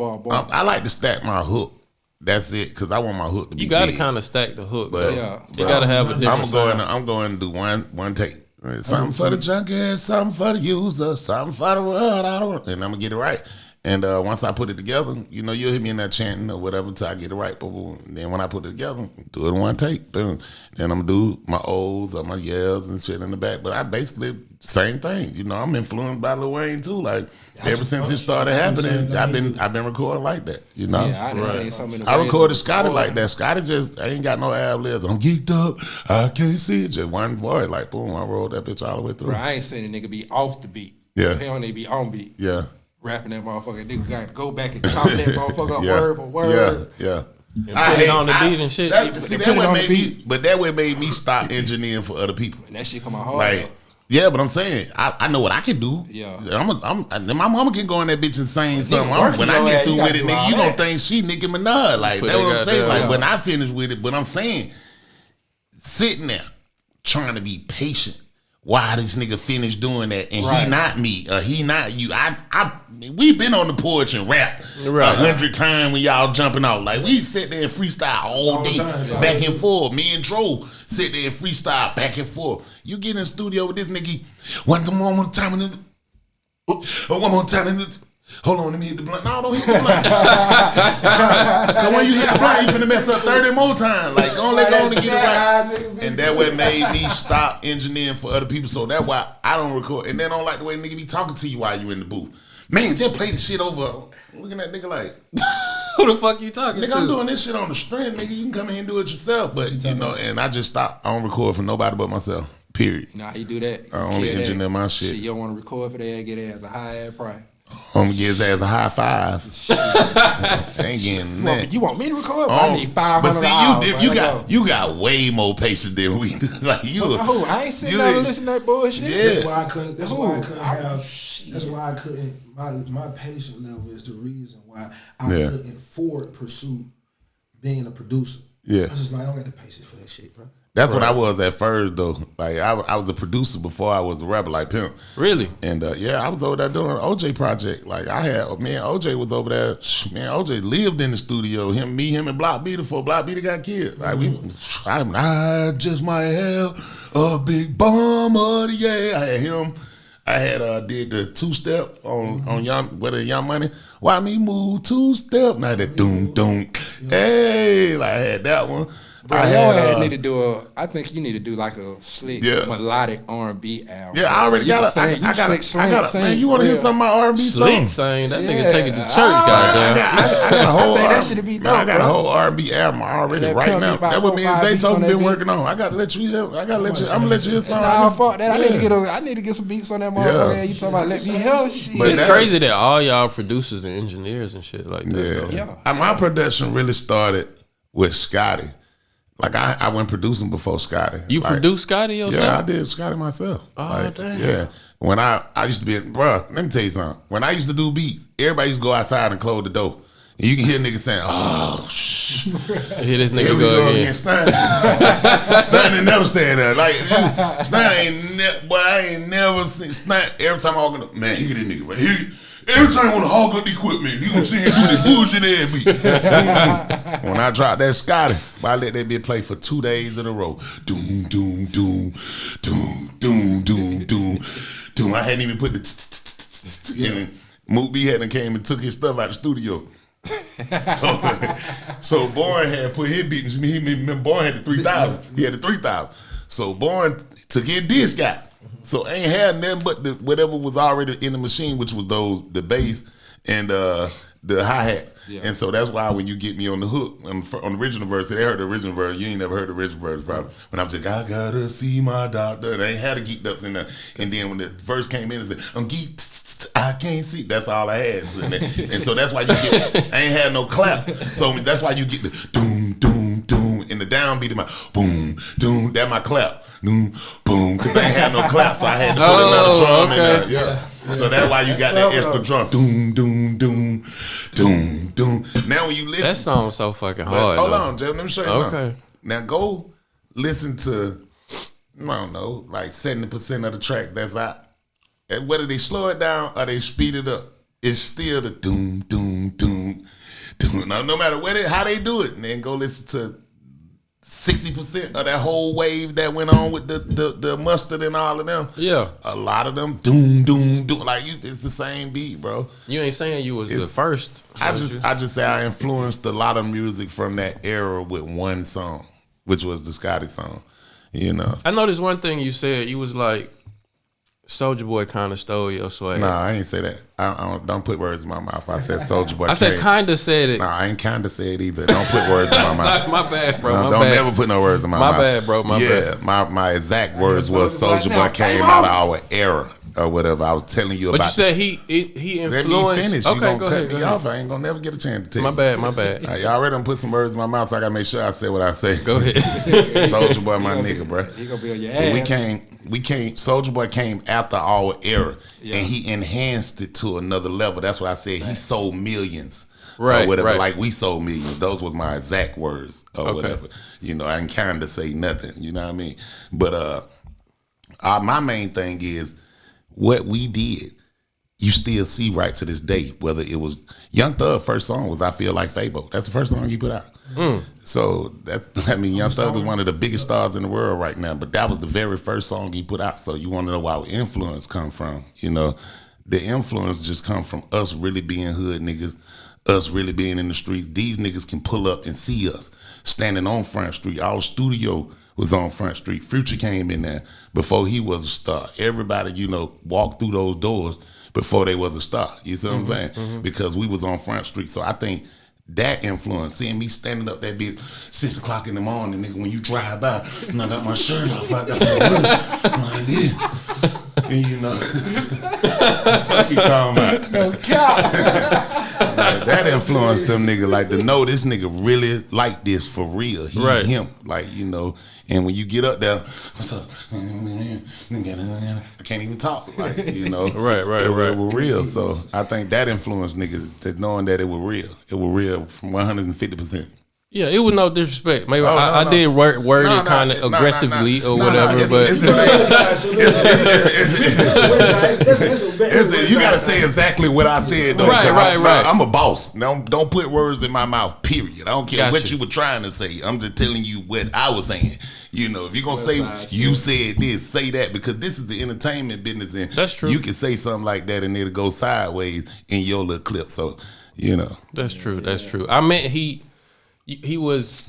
I like to stack my hook. That's it, because I want my hook to be You got to big. kind of stack the hook, But you got to have a different sound. I'm going to do one take. Something for the junkies, something for the users, something for the world. And I'm going to get it right. And once I put it together, you'll hear me in that chanting or whatever until I get it right. Boom. Then when I put it together, do it in one take. Boom. Then I'm going to do my O's or my yells and shit in the back. But I basically, same thing. I'm influenced by Lil Wayne too. Like, ever since it started happening, I've been recording like that. Yeah, I done seen some of the I ways recorded of Scotty recording. like that. Scotty just ain't got no ad libs. I'm geeked up. I can't see it. Just one voice. Like, boom, I rolled that bitch all the way through. Bro, I ain't seen a nigga be off the beat. Yeah. He only be on beat. Yeah. Rapping that motherfucker. Nigga got to go back and chop that motherfucker Yeah. word for word. Yeah. And put it on the beat and shit. That way made me stop engineering for other people. And that shit come out hard. Like, yeah, but I'm saying I know what I can do. Yeah. My mama can go in that bitch and sing something. working When I your get ass, through you with gotta it, do nigga, all you gonna that. think she Nicki Minaj. Like, Put that's what I'm that saying. goddamn- Like, when I finish with it, but I'm saying, sitting there trying to be patient. Why this nigga finished doing that and he not me, he not you. We've been on the porch and rap 100 times when y'all jumping out. Like, we sit there and freestyle all day, back and forth. Me and Dro sit there and freestyle back and forth. You get in the studio with this nigga, one more time, one more time. Hold on, let me hit the blunt. No, don't hit the blunt. Cause when you hit the blunt, you finna mess up 30 more times. Like, go on and get it right. And that way made me stop engineering for other people. So that's why I don't record. And then I don't like the way nigga be talking to you while you in the booth. Man, just play the shit over. Looking at nigga like, Who the fuck you talking nigga, to? I'm doing this shit on the string, nigga. You can come in and do it yourself. But, and I just stopped. I don't record for nobody but myself. Period. Nah, he do that. I only engineer my shit. You don't want to record for that, get it as a high ass price. I'm gonna give his ass a high five. Ain't getting that. You want me to record? I need $500. But see, you got way more patience than we do. Like, I ain't sitting down and listening to that bullshit. Yeah. That's why I couldn't. That's why I couldn't. My patient level is the reason why I couldn't pursue being a producer. Yeah. I was just like, I don't got the patience for that shit, bro. That's what I was at first, though. Like, I was a producer before I was a rapper, like Pimp. Really? And I was over there doing an OJ project. Like, OJ was over there. Man, OJ lived in the studio. Him and Block B before Block B got killed. Like, I just might have a big bomb of the year. I had him. I had did the 2-step on Young Money. Why me move 2-step? Now that doom. Hey, like, I had that one. Bro, y'all need to do I think you need to do like a slick melodic R&B album. Yeah, I already got it. I got man, you want to hear some of my R&B songs? Slick saying that nigga take it to church, goddamn. I got a whole that should be dope. I got a whole R&B album already right now. That's what me and Zaytoven been working on. I gotta let you hear. I'm gonna let you hear some. Nah, fuck that. I need to get some beats on that motherfucker. You talking about let me hear shit? But it's crazy that all y'all producers and engineers and shit like that. Yeah. My production really started with Scotty. Like I went producing before Scotty. You produced Scotty yourself? Yeah, I did Scotty myself. Oh, damn. Yeah. When I used to be, bro, let me tell you something. When I used to do beats, everybody used to go outside and close the door. And you can hear niggas saying, oh, shh. Hear this nigga go again. Stein ain't never stand there. Like, Stein I ain't never seen Stein. Every time I walk in the, man, he get this nigga, man. Every time I want to hog up the equipment, you gonna see him do this bullshit ass beat. When I dropped that Scotty, I let that bitch play for 2 days in a row. Doom, doom, doom, doom, doom, doom, doom, doom. I hadn't even put the in. Mook B hadn't came and took his stuff out of the studio. So Bourne had put his beat in me. Bourne had the 3000. He had the 3000. So Bourne took his disc out. So I ain't had nothing but whatever was already in the machine, which was the bass and the hi-hats. Yeah. And so that's why when you get me on the hook, on the original verse, they heard the original verse. You ain't never heard the original verse, probably. When I was like, I gotta see my doctor. They ain't had a geeked ups in there. And then when the verse came in and said, I'm geeked, I can't see. That's all I had. And so that's why you get, I ain't had no clap. So that's why you get the doom, doom, doom. And the downbeat of my boom, doom. That my clap. Boom, boom, because I ain't had no clap, so I had to put another drum in there. Yeah. So that's why you got that extra drum. Doom, doom, doom, doom, doom. Now when you listen, that song's so fucking hard. Hold on, Jeff. Let me show you. Okay. Now go listen to, I don't know, like 70% of the track that's out. And whether they slow it down or they speed it up, it's still the doom, doom, doom, doom. Now no matter how they do it, and then go listen to 60% of that whole wave that went on with the mustard and all of them. Yeah. A lot of them doom, doom, doom. Like it's the same beat, bro. You ain't saying you was the first. I just say I influenced a lot of music from that era with one song, which was the Scotty song. You know. I noticed one thing you said. You was like, Soulja Boy kind of stole your swag. Nah, I ain't say that. I don't put words in my mouth. I said Soulja Boy. I said kind of said it. Nah, I ain't kind of said it either. Don't put words in my mouth. Sorry, my bad, bro. No, don't never put no words in my mouth. My bad, bro. My bad. Yeah, my exact words was Soulja Boy came out of our era or whatever. I was telling you about. But you said he influenced. Let me finish. Okay, you gonna go cut ahead, me off. I ain't gonna never get a chance to tell you. My bad. Y'all already done put some words in my mouth, so I gotta make sure I say what I say. Go ahead. Soulja Boy, my nigga, bro. He gonna be on your ass. We came. Soulja Boy came after our era, and he enhanced it to another level. That's what I said. He sold millions, right? Or whatever. Right. Like we sold millions. Those was my exact words, or whatever. You know, I can kind of say nothing. You know what I mean? But my main thing is what we did. You still see right to this day. Whether it was Young Thug first song was "I Feel Like Fabo." That's the first song he put out. So Young Thug is one of the biggest stars in the world right now. But that was the very first song he put out. So you want to know where influence come from? You know, the influence just come from us really being hood niggas, us really being in the streets. These niggas can pull up and see us standing on Front Street. Our studio was on Front Street. Future came in there before he was a star. Everybody, you know, walked through those doors before they was a star. You see what I'm saying? Because we was on Front Street. So I think that influence, seeing me standing up that bitch 6 o'clock in the morning, nigga, when you drive by, and I got my shirt off, I got like this. And you know, what you talking about? No cap. That influenced them nigga, like to know this nigga really like this for real. He him, like, you know. And when you get up there, what's up? I can't even talk, like, you know. Right. It was real. So I think that influenced niggas, that knowing that it was real. It was real from 150%. Yeah, it was no disrespect. Maybe I did word it kind of aggressively or whatever, but you gotta say exactly what I said though. Right. I'm a boss. Now, don't put words in my mouth. Period. I don't care what you were trying to say. I'm just telling you what I was saying. You know, if you're gonna say you said this, say that, because this is the entertainment business, and that's true. You can say something like that and it'll go sideways in your little clip. So, you know, that's true. I meant he was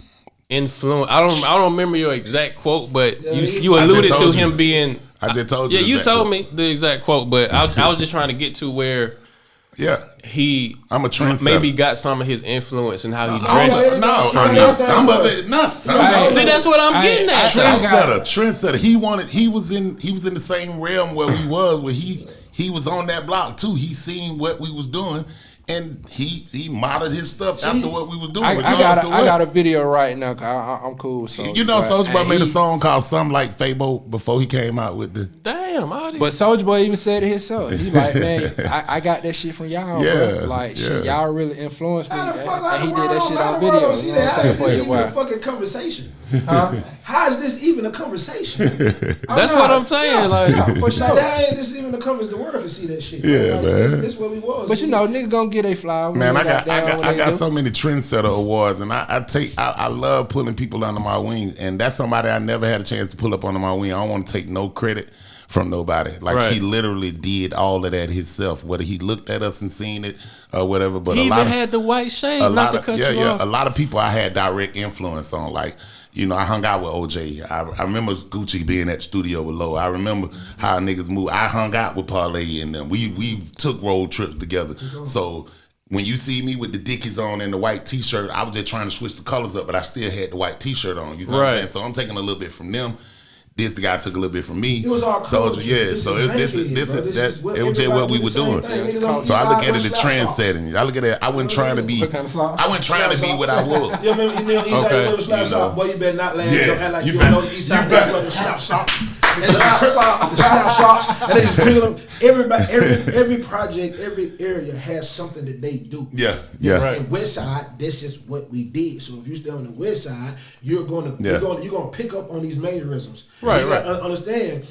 influence. I don't remember your exact quote, but you alluded to him being. I just told you. Yeah, you told quote. me the exact quote, but I was just trying to get to where. Yeah, I'm a trendsetter. Maybe got some of his influence and how he dressed. Some of it. Not some. See, that's what I'm getting at. Trendsetter. He was in the same realm where we was. Where he was on that block too. He seen what we was doing. And he modeled his stuff after what we was doing. I got a video right now. Cause I'm cool with Soulja. You know, Soulja Boy made a song called "Something Like Fabo" before he came out with the. Damn, but Soulja Boy even said it himself. He like, man, I got that shit from y'all, bro. Like, shit, y'all really influenced me. And he did that shit on video. See that? How is this even a fucking conversation? How is this even a conversation? That's what I'm saying. Like, for sure. That ain't this even a conversation. The world can see that shit. Yeah, man. This where we was. But you know, niggas gonna get a flower. Man, I got so many Trendsetter awards, and I love pulling people under my wing, and that's somebody I never had a chance to pull up under my wing. I don't want to take no credit from nobody. Like he literally did all of that himself. Whether he looked at us and seen it or whatever, but he even had the white shade. A lot of people I had direct influence on. Like, you know, I hung out with OJ. I remember Gucci being at the studio with Low. I remember how niggas move. I hung out with Parlay and them. We took road trips together. So when you see me with the Dickies on and the white T-shirt, I was just trying to switch the colors up, but I still had the white T-shirt on. You know what I'm saying? So I'm taking a little bit from them. The guy took a little bit from me. It was all culture. It was just what we were doing. So I look at it as trend setting. I look at it. I wasn't trying to be what I was. You know, East Side Slap. Boy, you better not laugh. Don't act like you don't know the East Side. That's what the Slap Shop. And the Slap Shops. And they just crinkle them. Every project, every area has something that they do. Yeah. And West Side, that's just what we did. So if you stay on the West Side, you're gonna pick up on these mannerisms. Right. Understand?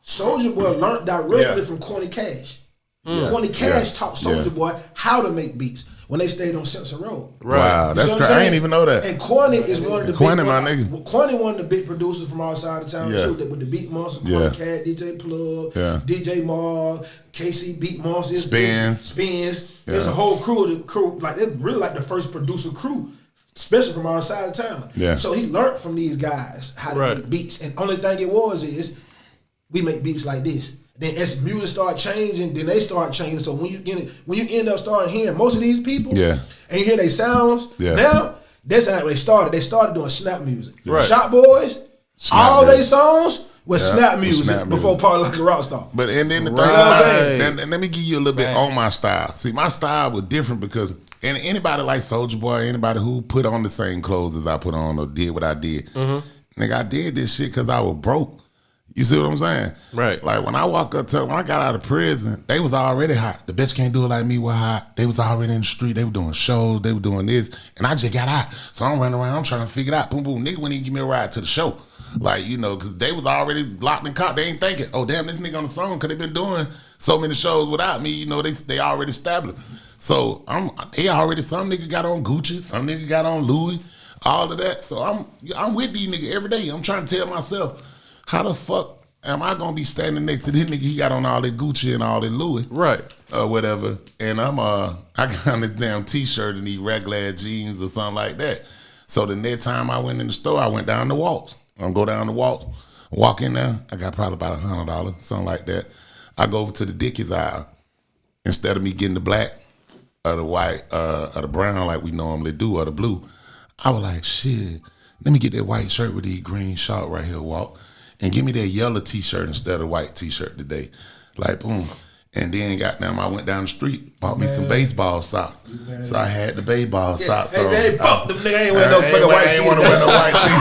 Soulja Boy learned directly from Corny Cash. Corny Cash taught Soulja Boy how to make beats when they stayed on Sensor Road. Wow, that's crazy. I didn't even know that. And Corny is one of the Corny, my nigga. Corny one of the big producers from outside of town too. With the Beat Monster, Corny Cat, DJ Plug, DJ Mars, KC Beat Monsters, Spins. There's a whole crew. Like they're really like the first producer crew. Especially from our side of town. Yeah. So he learned from these guys how to make beats. And only thing it was is we make beats like this. Then as music start changing, then they start changing. So when you end up starting hearing most of these people and you hear their sounds, now that's how they started. They started doing snap music. Right. Shop Boys, all their songs was snap music before Party Like a Rock Star. But and then the thing about and let me give you a little bit on my style. See, my style was different because and anybody like Soulja Boy, anybody who put on the same clothes as I put on or did what I did, nigga, I did this shit because I was broke. You see what I'm saying? Right. Like when I walk up to when I got out of prison, they was already hot. The bitch can't do it like me was hot. They was already in the street. They were doing shows. They were doing this. And I just got out. So I'm running around. I'm trying to figure it out. Boom, boom. Nigga wouldn't even give me a ride to the show. Like, you know, because they was already locked in caught. They ain't thinking, oh, damn, this nigga on the song because they been doing so many shows without me. You know, they already established. So some nigga got on Gucci. Some nigga got on Louis. All of that. So I'm with these niggas every day. I'm trying to tell myself, how the fuck am I gonna be standing next to this nigga? He got on all that Gucci and all that Louis, right? Or whatever. And I got on this damn T-shirt and these regular jeans or something like that. So the next time I went in the store, I went down the walks. I'm go down the walk, walk in there. I got probably about $100, something like that. I go over to the Dickies aisle. Instead of me getting the black or the white or the brown like we normally do or the blue, I was like, shit. Let me get that white shirt with the green short right here, Walt. And give me that yellow T-shirt instead of white T-shirt today. Like, boom. And then goddamn, I went down the street, bought me some baseball socks. So I had the baseball socks on. Hey, fuck them nigga, I ain't wear no fucking white tee. I ain't want to wear no white tee.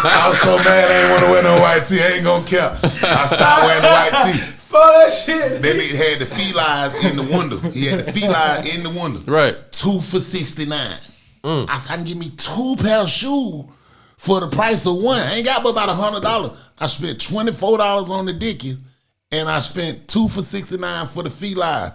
I was so mad I ain't want to wear no white tee. I ain't gonna care. I stopped wearing the white tee. Fuck that shit. Then he had the felines in the window. He had the feline in the window. Right. 2 for $69. I said, I can give me 2 pair of shoes for the price of one. I ain't got but about $100. I spent $24 on the Dickies, and I spent 2 for $69 for the feline.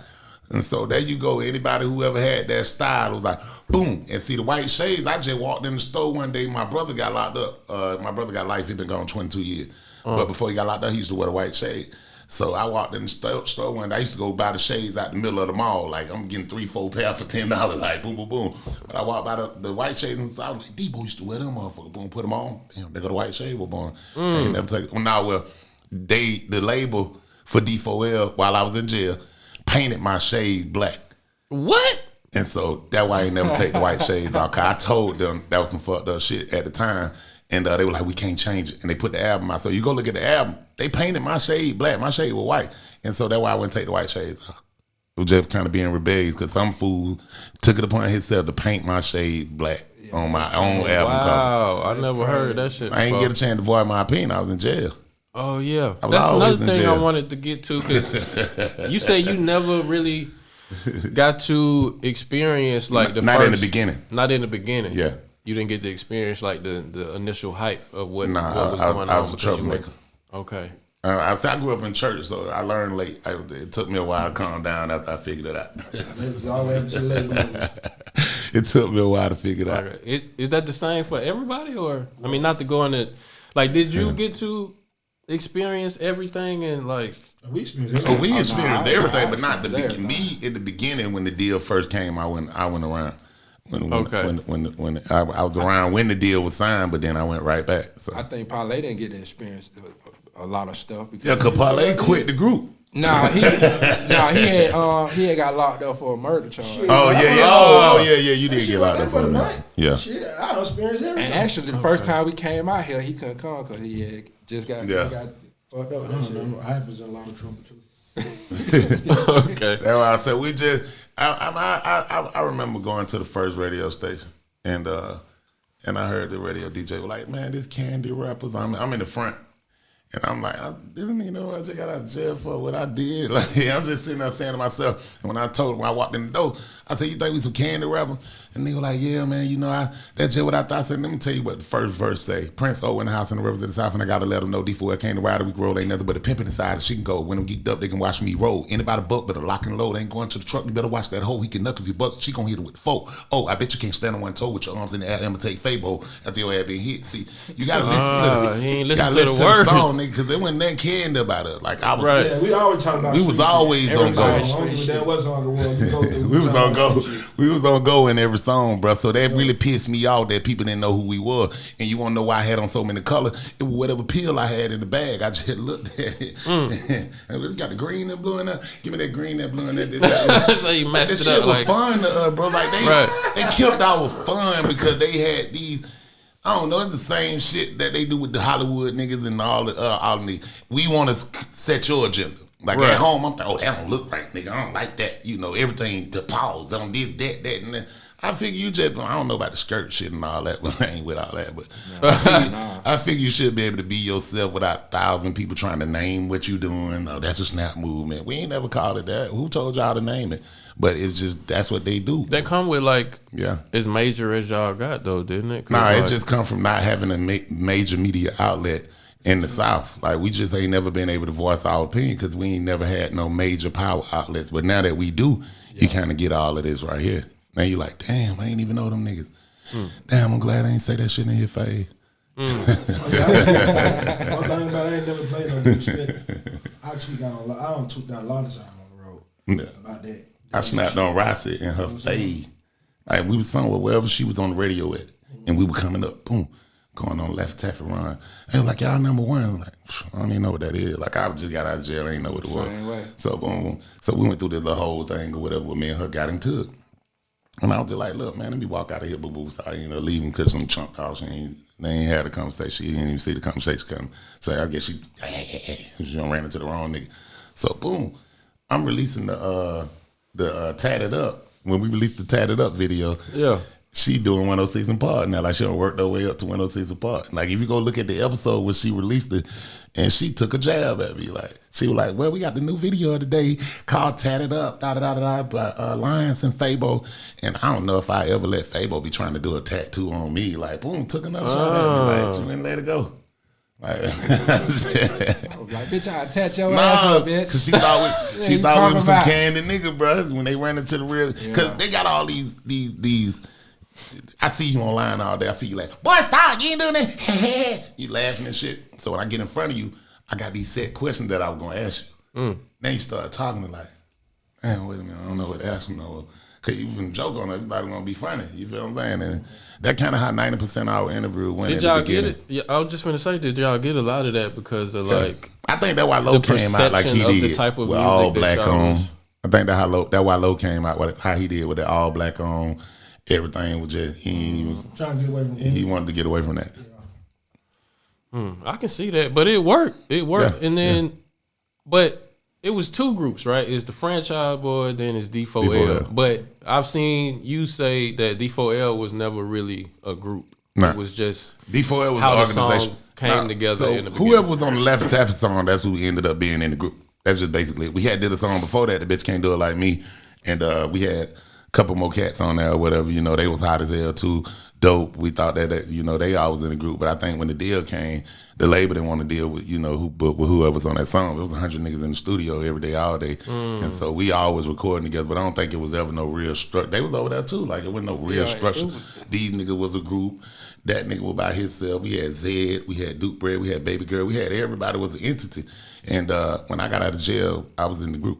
And so there you go. Anybody who ever had that style was like, boom. And see the white shades, I just walked in the store one day. My brother got locked up. My brother got life. He been gone 22 years. But before he got locked up, he used to wear the white shade. So I walked in the store one day. I used to go buy the shades out the middle of the mall. Like, I'm getting 3-4 pairs for $10. Like, boom, boom, boom. But I walked by the white shades and I was like, Debo used to wear them motherfuckers. Boom, put them on. Damn, they got the white shade. Well, boom. Ain't never take it. Well, the label for D4L while I was in jail painted my shades black. What? And so that's why I ain't never take the white shades off. Cause I told them that was some fucked up shit at the time. And they were like, we can't change it. And they put the album out. So you go look at the album, they painted my shade black. My shade was white. And so that's why I wouldn't take the white shades off. It was just kind of being rebellious because some fool took it upon himself to paint my shade black on my own album cover. Wow, I never heard that shit before. I ain't get a chance to voice my opinion. I was in jail. Oh, yeah. I was That's always another in thing jail. I wanted to get to because you say you never really got to experience like the Not first, in the beginning. Not in the beginning. Yeah. You didn't get to experience like the initial hype of what was Nah, going on. I was a because you were- troublemaker. Okay. I grew up in church, so I learned late. It took me a while to calm down after I figured it out. It's always to labels. It took me a while to figure it out. Okay. Is that the same for everybody, or I mean, not to go into like, did you get to experience everything and like? We experienced Oh, we experienced everything, but not everything. me. In the beginning, when the deal first came, I went around. When I was around when the deal was signed, but then I went right back. So I think Parlay didn't get to experience a lot of stuff because yeah, cause Parlay quit the group. he had got locked up for a murder charge. Oh yeah. You did get locked up for the that. night. Yeah. Shit, I experienced everything. And actually, the first time we came out here, he couldn't come because he had just got, Yeah. he got fucked up. I don't remember. I was in a lot of trouble too. Okay. That's why I said we just. I remember going to the first radio station and I heard the radio DJ was like, "Man, this candy rappers." I'm in the front. And I'm like, didn't you know I just got out of jail for what I did? Like, I'm just sitting there saying to myself, and when I walked in the door, I said, you think we some candy rapper? And they were like, yeah, man, you know, that's just what I thought. I said, let me tell you what the first verse say. Prince O in the house and the rivers of the south, and I got to let them know D4L came to ride, we roll, ain't nothing but a pimpin' inside, she can go. When them geeked up, they can watch me roll. Anybody buck, better lock and load, ain't going to the truck, you better watch that hoe, he can knuck if you buck, she gonna hit it with the foe. Oh, I bet you can't stand on one toe with your arms in the air, imitate Fabo after your ass been hit. See, you gotta listen to he ain't you gotta listen to the listen to the words. song, nigga, because they wasn't nothing caring about it. Like, I was, Right. Yeah, we always talk about. we was street always shit. on go. I don't give a damn what song it was. You go through, We was talk on about go. shit. We was on go in every song, bro. So that really pissed me off that people didn't know who we were. And you want to know why I had on so many colors? It was whatever pill I had in the bag. I just looked at it. And we got the green and blue in there. Give me that green and blue in there. That's how you That messed it shit up. was Like, fun to us, bro. Like they killed our fun because they had these. I don't know. It's the same shit that they do with the Hollywood niggas and all of these. We want to set your agenda. Like Right. at home, I'm thinking, oh, that don't look right, nigga. I don't like that. You know, everything to pause on this, that, and that. I figure you just, I don't know about the skirt shit and all that, but I ain't with all that. But I figure you should be able to be yourself without 1,000 people trying to name what you doing. Oh, that's a snap movement. We ain't never called it that. Who told y'all to name it? But it's just, that's what they do. that come with like Yeah. as major as y'all got though, didn't it? 'Cause, Nah, like, it just come from not having a major media outlet in the South. Like, we just ain't never been able to voice our opinion because we ain't never had no major power outlets. But now that we do, you kind of get all of this right here. Now you like, damn, I ain't even know them niggas. Damn, I'm glad I ain't say that shit in your face. One thing about I ain't never played no new shit. I don't toot down a lot of time on the road Yeah. about that. I snapped on Rossi in her fade. Like, we was somewhere, wherever she was on the radio at, and we were coming up, boom, going on Left Taffy Run. They was like, y'all number one. I'm like, I don't even know what that is. Like, I just got out of jail, I ain't know what it was. Same way. So, boom. So we went through this little whole thing or whatever, me and her got into it. And I was just like, look, man, let me walk out of here, boo-boo. So I ended up leaving because some chunk house, they ain't had a conversation. She didn't even see the conversation coming. So I guess she ran into the wrong nigga. So, boom, I'm releasing the Tatted Up. When we released the Tatted Up video, Yeah. she doing 106 and Park now. Like, she done worked her way up to 106 and Park. Like, if you go look at the episode when she released it, and she took a jab at me. Like, she was like, well, we got the new video of the day called Tatted Up, da-da-da-da-da, by Lions and Fabo. And I don't know if I ever let Fabo be trying to do a tattoo on me. Like, boom, took another shot at me. Like, she didn't let it go. Like, I was like, bitch, I'll attach your ass nah, up, bitch. because she thought Yeah, we you was talking some about- candy nigga, bro. When they ran into the real, because they got all these. I see you online all day. I see you like, boy, stop, you ain't doing that. You laughing and shit. So when I get in front of you, I got these set questions that I was gonna ask you. Then you start talking to like, man, wait a minute, I don't know what to ask him. No, cause you even joke on it, you thought it was gonna be funny. You feel what I'm saying? And that kind of how 90% of our interview went. Did y'all get it? Yeah, I was just gonna say, did y'all get a lot of that because of like? I think that's why Low came out like he did the type of with all black on. I think that's why Low came out with how he did with the all black on. Everything was just he was trying to get away from it. He wanted to get away from that. I can see that, but it worked. It worked, and then, but. It was two groups, right? It's the Franchise Boys, then it's D4L. But I've seen you say that D4L was never really a group. Nah. It was just D4L was how the organization song came together. So in the beginning. Whoever was on the Left Taffy song, that's who ended up being in the group. That's just basically it. We had did a song before that, The Bitch Can't Do It Like Me, and we had a couple more cats on there or whatever. You know, they was hot as hell too. Dope. We thought that you know, they all was in the group, but I think when the deal came, the label didn't want to deal with, you know, with whoever's on that song. It was 100 niggas in the studio every day, all day. And so we always recording together, but I don't think it was ever no real structure. They was over there too. Like, it wasn't no real structure. These niggas was a group. That nigga was by himself. We had Zed, we had Duke Bread, we had Baby Girl. We had everybody was an entity. And when I got out of jail, I was in the group.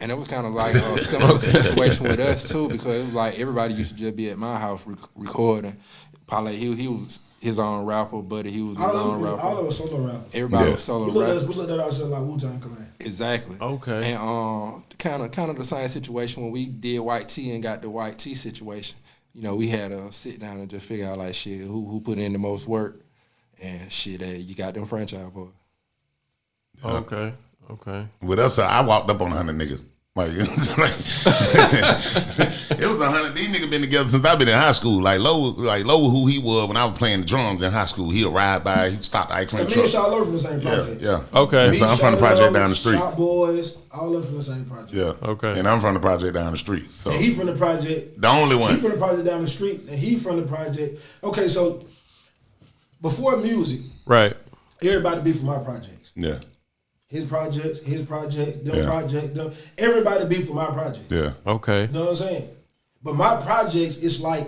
And it was kind of like a similar situation with us too, because it was like everybody used to just be at my house recording. Parlay, he was his own rapper, Buddy, he was his own rapper. All of us solo rappers. Everybody was solo rappers. We looked at ourselves like Wu-Tang Clan. Exactly. Okay. And kind of the same situation when we did White Tea and got the White Tea situation. You know, we had to sit down and just figure out like shit who put in the most work, and shit. You got them Franchise Boys. Okay. With us, I walked up on 100 niggas. Like, it was 100. These niggas been together since I've been in high school. Like Low who he was when I was playing the drums in high school. He'll ride by, he'd stop the ice cream truck. Me and Shaw Low from the same project. Yeah. Okay. And so I'm from the project down the street. Shop Boys, all of them from the same project. Yeah. Okay. And I'm from the project down the street. So and he from the project. The only one. He from the project down the street, and he from the project. Okay, so before music, right? Everybody be from my projects. Yeah. His project, them project, them. Everybody be from my project. Yeah. Okay. You know what I'm saying? But my projects, it's like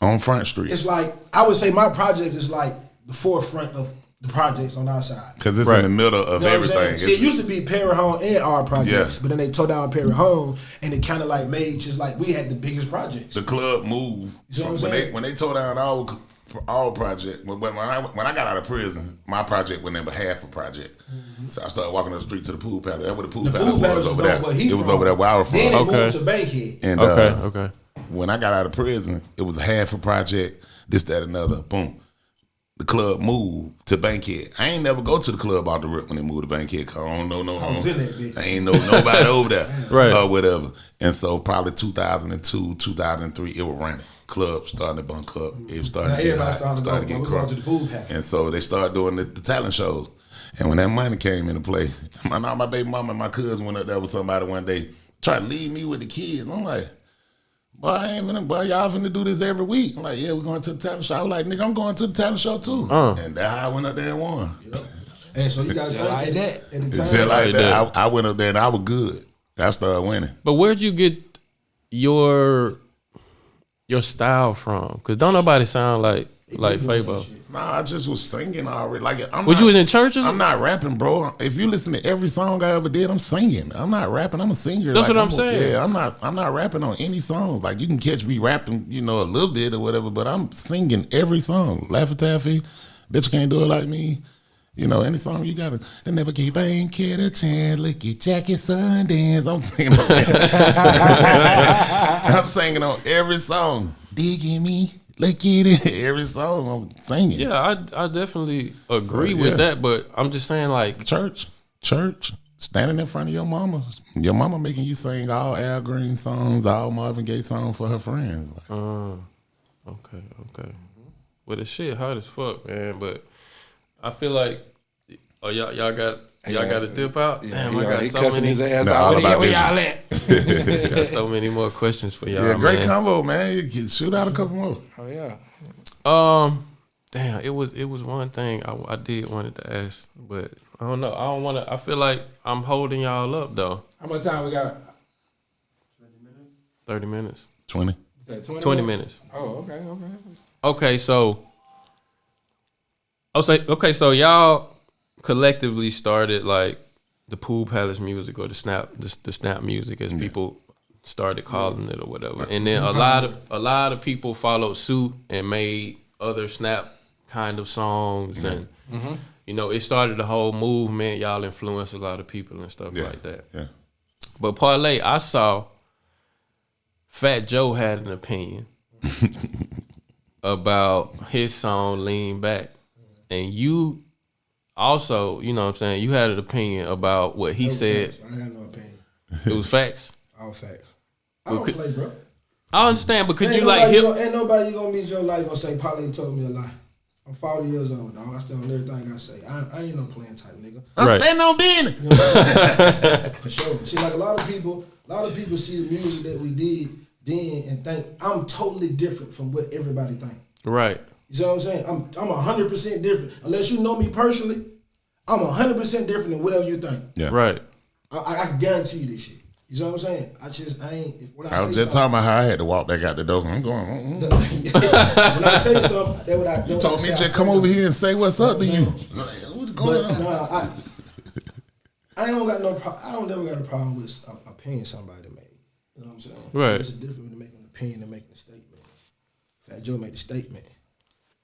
on Front Street. It's like, I would say my projects is like the forefront of the projects on our side. Because it's in the middle of everything. See, it used to be Perry Home and our projects, but then they tore down Perry Home, and it kind of like made just like we had the biggest projects. The club moved. You know what I'm saying? When they tore down our project, when I got out of prison, my project went in half a project. So I started walking up the street to the pool palace. That's where the pool palace was over there. It was over there where I was from. Then it moved to Bankhead. And okay. When I got out of prison, it was half a project, this, that, another. Boom. The club moved to Bankhead. I ain't never go to the club out the rip when they moved to Bankhead because I don't know no I was in that bitch. I ain't know nobody over there. Right. Or whatever. And so probably 2002, 2003, it was running. Clubs starting to bunk up. It was starting to get hot. Started to get crunk. And so they started doing the talent shows. And when that money came into play, my baby mama and my cousin went up there with somebody one day, tried to leave me with the kids. I'm like, boy, y'all finna do this every week. I'm like, yeah, we're going to the talent show. I was like, nigga, I'm going to the talent show too. And that's how I went up there and won. Yep. And so you guys like that at the time. Just like that. I went up there and I was good. I started winning. But where'd you get your style from? Because don't nobody sound like Fabo. Nah, I just was singing already. Like, you was in churches? I'm not rapping, bro. If you listen to every song I ever did, I'm singing. I'm not rapping. I'm a singer. That's what I'm saying. Yeah, I'm not rapping on any songs. Like, you can catch me rapping, a little bit or whatever, but I'm singing every song. Laffy Taffy, Bitch Can't Do It Like Me. Any song you gotta. They never gave Ain't Kid a chance. Look at Jackie Sundance. I'm singing on that. I'm singing on every song. Digging me. Look at it. Every song I'm singing. Yeah, I definitely agree with that, but I'm just saying, like, church, standing in front of your mama making you sing all Al Green songs, all Marvin Gaye songs for her friends. Okay. Well, the shit hot as fuck, man. But I feel like, y'all got to dip out. Yeah, damn, I got so many. His ass out. Where y'all at? Got so many more questions for y'all. Yeah, great man. combo, man. You can shoot out a couple more. Oh yeah. Damn, it was one thing I did wanted to ask, but I don't know. I don't want to. I feel like I'm holding y'all up though. How much time we got? 30 minutes. 20. 20 minutes. Oh, okay. Okay, so y'all collectively started like the Pool Palace music or the snap music, as people started calling it or whatever. And then a lot of people followed suit and made other snap kind of songs, and you know, it started the whole movement. Y'all influenced a lot of people and stuff like that. Yeah. But Parlay, I saw Fat Joe had an opinion about his song Lean Back. And you also, you know what I'm saying, you had an opinion about what he said. Facts. I didn't have no opinion. It was facts? All facts. I don't play, bro. I understand, but could you ain't nobody gonna meet your life gonna say Parlay told me a lie. I'm 40 years old, dog. I stand on everything I say. I ain't no playing type nigga. I'm standing on business. You know what I'm saying? For sure. See, like a lot of people see the music that we did then and think I'm totally different from what everybody think. Right. You see what I'm saying? I'm 100% different. Unless you know me personally, I'm 100% different than whatever you think. Yeah. Right. I can guarantee you this shit. You see what I'm saying? I ain't. I was just talking about how I had to walk back out the door. I'm going. When I say something, that what I. You told me just come over here and say what's up to you. What's going on? Nah, I don't got no. I don't never got a problem with opinion somebody made. You know what I'm saying? Right. It's a difference between making an opinion and making a statement. Fat Joe made the statement.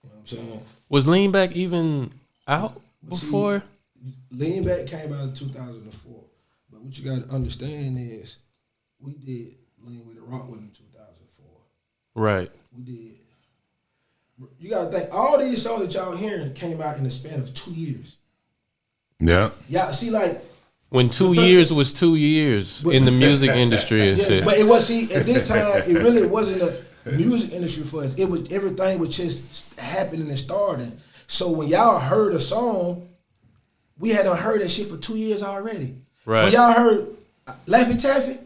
You know what I'm saying? Was Lean Back even out before? See, Lean Back came out in 2004. But what you got to understand is we did Lean with the Rock with in 2004. Right. We did. You got to think, all these songs that y'all hearing came out in the span of 2 years. Yeah. Yeah, see, like. When 2 years was 2 years in the music industry and shit. But it was, see, at this time, it really wasn't a music industry for us. It was, everything was just happening and starting. So when y'all heard a song, we hadn't heard that shit for 2 years already. Right. When y'all heard Laffy Taffy,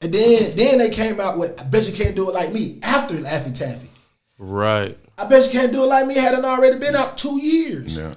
and then they came out with I Bet You Can't Do It Like Me after Laffy Taffy. Right. I Bet You Can't Do It Like Me hadn't already been out 2 years. Yeah.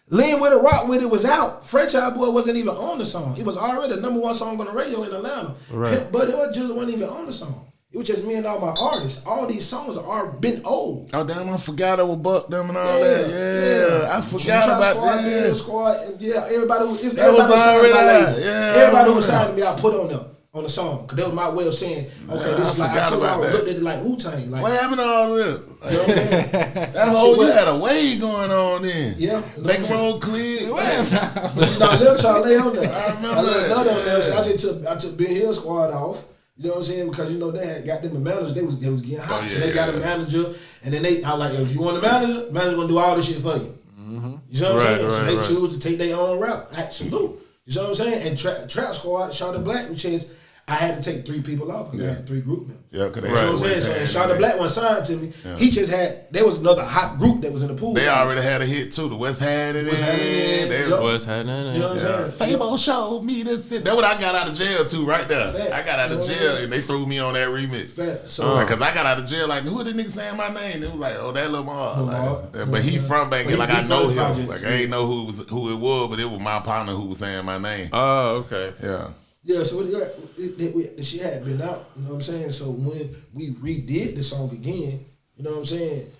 Lean With It, Rock With It was out. Franchize Boy wasn't even on the song. It was already the #1 song on the radio in Atlanta. Right. But it just wasn't even on the song. It was just me and all my artists. All these songs are been old. Oh damn! I forgot it was Buck them and all that. Yeah, I forgot about that. Squad, and everybody who That was already out. Everybody who signed me, I put on them on the song because that was my way of saying, okay, this is like I told you I looked at it like Wu-Tang. Like, what happened to all this? You know what I mean? That whole you had a wave going on then. Yeah, make them roll clear. But see, now little Charlie on there. I remember I let another on there. So I took Ben Hill Squad off. You know what I'm saying? Because you know they had got them a manager. They was getting hot. So they got a manager, and then I like, if you want a manager gonna do all this shit for you. Mm-hmm. You know what I'm saying? So they choose to take their own route. Absolute. You know what I'm saying? And Trap Squad, Shawty Black, which is I had to take 3 people off because I had 3 group members. Yeah, because you know what I'm saying? So Shawty Black one signed to me. Yeah. He just had. There was another hot group that was in the pool. They already had a hit too. The West had it. West had it. You know what I'm saying? Fabo showed me this. That's what I got out of jail too, right there. Fact. I got out of jail and they threw me on that remix. Fact. So because I got out of jail, like who the nigga saying my name? It was like, oh, that Lamar. But he from back here, like I know him. Like I ain't know who it was, but it was my partner who was saying my name. Oh, okay. Yeah. Yeah, so the shit had been out, you know what I'm saying? So when we redid the song again, you know what I'm saying?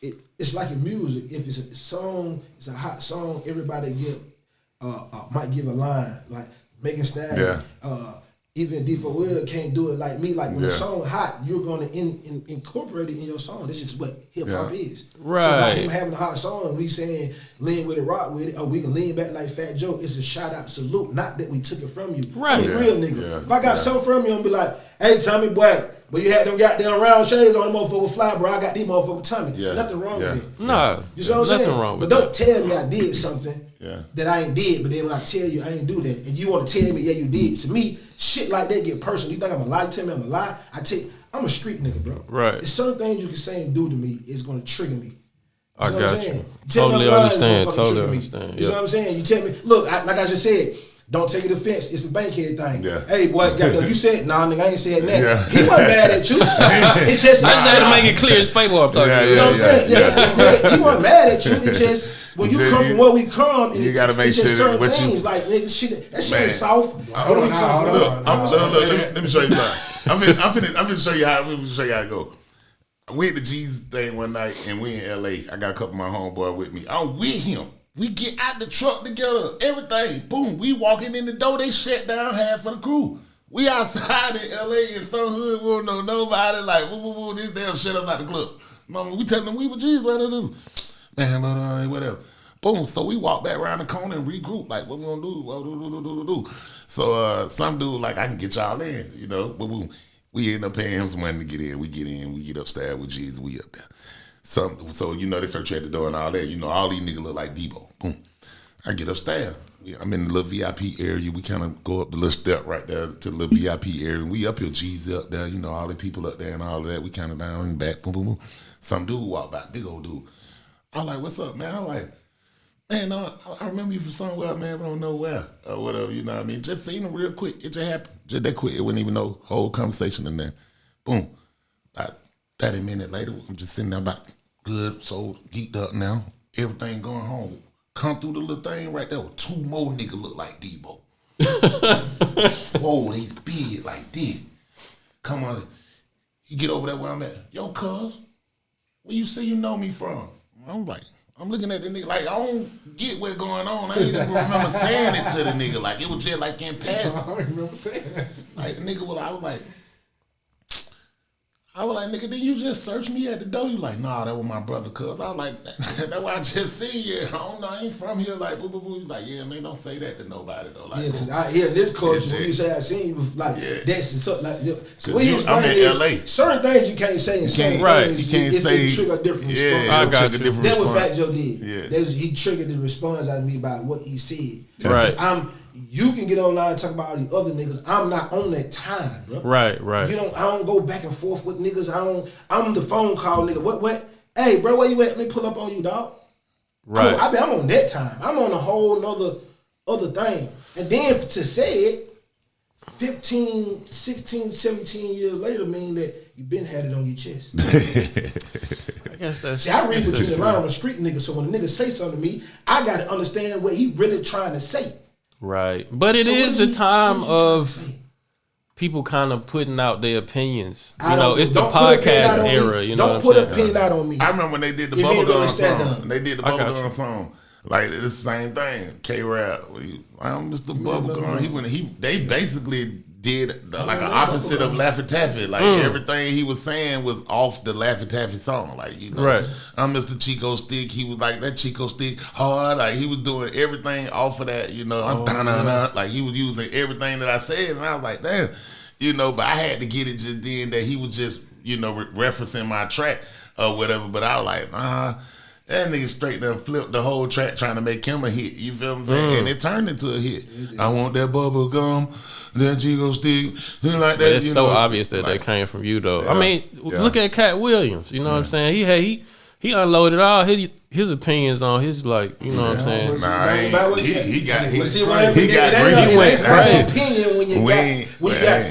It's like in music. If it's a song, it's a hot song, everybody might give a line. Like Megan Stallion, even D4 Will can't do it like me. Like when the song hot, you're gonna incorporate it in your song. This is what hip hop is. Right. So by him having a hot song, we saying lean with it, rock with it, or we can lean back like Fat Joe. It's a shout out salute, not that we took it from you. Right. I'm a real nigga. Yeah. If I got something from you, I'm be like, hey Tommy boy, but you had them goddamn round shades on, the motherfucker fly, bro. I got these motherfuckers Tommy. There's nothing wrong with it. No. You know what I'm saying? Nothing wrong with But don't tell me I did something Yeah. that I ain't did, but then when I tell you I ain't do that, and you want to tell me, yeah, you did, to me, shit like that get personal. You think I'm a lie? Tell me I'm a lie. I'm a street nigga, bro. Right. There's certain things you can say and do to me is gonna trigger me. I know got what I'm you. saying? Totally understand. Totally Me. understand. You know what I'm saying? You tell me, look, like I just said, don't take it offense. It's a bankhead thing. Yeah. Hey, boy, you said, nah, nigga, I ain't said that. Yeah. He wasn't mad at you. It's just, I just had to make it clear it's Fabo I'm talking about. You know what I'm saying? Yeah. He wasn't mad at you. It's just, when you come from where we come, you gotta make sure certain what things, you like nigga, that shit is soft. Where we come from? Look, let me show you something. I'm finna show you how it go. I went to G's thing one night and we in LA. I got a couple of my homeboy with me. I'm with him. We get out the truck together, everything. Boom, we walking in the door, they shut down half of the crew. We outside in LA in some hood, we don't know nobody. Like, woo, this damn shut us out the club. Mama, we telling them we were G's, what to do? Man, whatever. Boom, so we walk back around the corner and regroup. Like, what we gonna do? What do? So some dude, like, I can get y'all in, you know. Boom. We end up paying him some money to get in. We get upstairs with G's, we up there. So, you know, they search at the door and all that. You know, all these niggas look like Debo. Boom. I get upstairs. I'm in the little VIP area. We kind of go up the little step right there to the little VIP area. And we up here, G's up there, you know, all the people up there and all of that. We kind of down and back, boom, boom, boom. Some dude walk by, big old dude. I'm like, what's up, man? I'm like, man, no, I remember you from somewhere, man, but I don't know where or whatever, you know what I mean? Just seen him real quick. It just happened. Just that quick. It wasn't even no whole conversation in there. Boom. About 30 minutes later, I'm just sitting there about good, so geeked up now. Everything going home. Come through the little thing right there with 2 more niggas look like Debo. Whoa, they big like this. Come on. You get over there where I'm at. Yo, cuz, where you say you know me from? I'm like, I'm looking at the nigga like, I don't get what's going on. I ain't even remember saying it to the nigga. Like, it was just like in passing. I don't remember saying that. Like, the nigga, I was like, nigga, did you just search me at the door? You like, nah, that was my brother, cuz. I was like, that's why I just seen you. I don't know, I ain't from here. Like, boo, boo, boo. He's like, yeah, man, don't say that to nobody, though. Like, yeah, because I hear this culture, when you say I seen you, like, that's something like, so what he I'm in explained LA. is, certain things you can't say in certain things. You can't say. It trigger a different response. Yeah, I got you. That's what Fat Joe did. Yeah. He triggered the response out of me by what he said. Right. You can get online and talk about all the other niggas. I'm not on that time, bro. Right. I don't go back and forth with niggas. I'm the phone call nigga. What? Hey, bro, where you at? Let me pull up on you, dog. Right. I'm on that time. I'm on a whole nother other thing. And then to say it 15, 16, 17 years later mean that you been had it on your chest. I guess that's. See, I read between the lines. I'm a street nigga, so when a nigga say something to me, I got to understand what he really trying to say. Right. But it is the time of people kind of putting out their opinions. You know, it's the podcast era. You know what I'm saying? Don't put a pin out on me. I remember when they did the Bubblegum song. They did the Bubblegum song. Like, it's the same thing. K-Rap. I'm Mr. Bubblegum. They basically did like an opposite of Laffy Taffy. Like, everything he was saying was off the Laffy Taffy song. Like, you know, right. I'm Mr. Chico Stick. He was like, that Chico Stick hard. Like, he was doing everything off of that, you know. Like, he was using everything that I said. And I was like, damn. You know, but I had to get it just then that he was just, you know, referencing my track or whatever. But I was like, that nigga straight there flipped the whole track trying to make him a hit. You feel what I'm saying? And it turned into a hit. I want that bubble gum, that Chico Stick, like that. But it's so obvious that they came from you, though. I mean, look at Cat Williams. You know what I'm saying? He unloaded all his opinions on his, like, you know what I'm saying? He got crazy. Opinion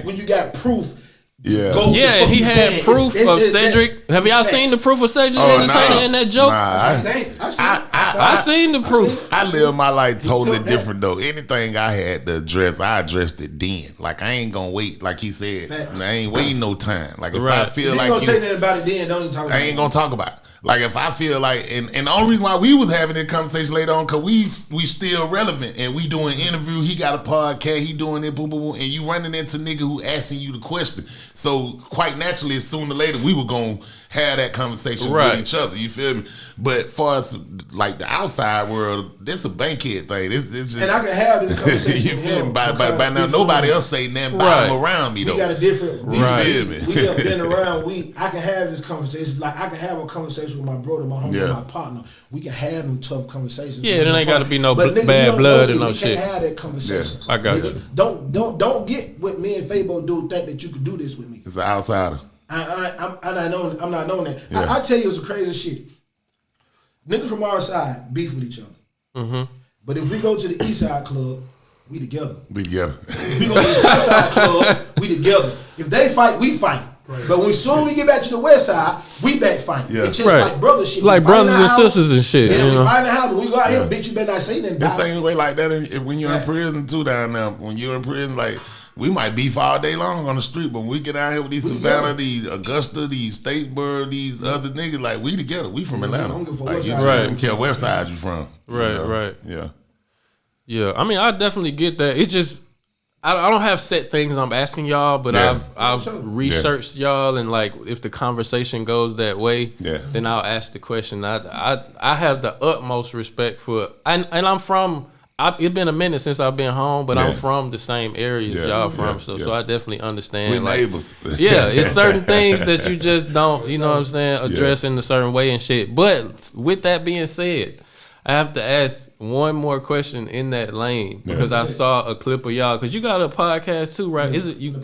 when you got proof. Yeah, he had proof of Cedric. Have y'all seen the proof of Cedric in that joke? I seen the proof. I live my life totally different though. Anything I had to address, I addressed it then. Like, I ain't gonna wait. Like he said, I ain't waiting no time. Like, if I feel like you gonna say nothing about it, then don't even talk about it. I ain't gonna talk about it. Like, if I feel like, and the only reason why we was having this conversation later on, cause we still relevant and we doing interview. He got a podcast, he doing it, boom, boom, boom, and you running into nigga who asking you the question. So quite naturally, sooner or later, we were gonna have that conversation with each other. You feel me? But for us, like the outside world, this a bankhead thing. It's just, and I can have this conversation. You feel me? By now, nobody else say nothing about him around me though. We got a different. You feel me? We have been around. I can have this conversation. Like, I can have a conversation with my brother, my homie, my partner. We can have them tough conversations. Yeah, there ain't got to be no bad blood and no shit. We can have that conversation. I got you. Don't get what me and Fabo do. Think that you could do this with me. It's an outsider. I'm not knowing that. Yeah. I tell you some crazy shit. Niggas from our side beef with each other. Mm-hmm. But if we go to the East Side Club, we together. If we go to the South Side Club, we together. If they fight, we fight. Right. But when soon we get back to the West Side, we back fighting. Yeah. It's just like brother shit. Like brothers and sisters and shit. Yeah, we find the house. When we go out here, bitch, you better not say nothing. The same way like that when you're in prison too down there. When you're in prison, like we might beef all day long on the street, but when we get out here with these Savannah, these Augusta, these Statesboro, these other niggas, like we together. We from Atlanta. Like, you don't care where side you from. Right, you know? right. Yeah. Yeah. I mean, I definitely get that. It's just I don't have set things I'm asking y'all, but I've researched y'all, and like if the conversation goes that way, then I'll ask the question. I have the utmost respect for, and I'm from. It's been a minute since I've been home, but I'm from the same area as y'all from, so I definitely understand. We're neighbors. It's certain things that you just don't, you know what I'm saying, address in a certain way and shit. But with that being said, I have to ask one more question in that lane because I saw a clip of y'all, because you got a podcast too, right? Is it you?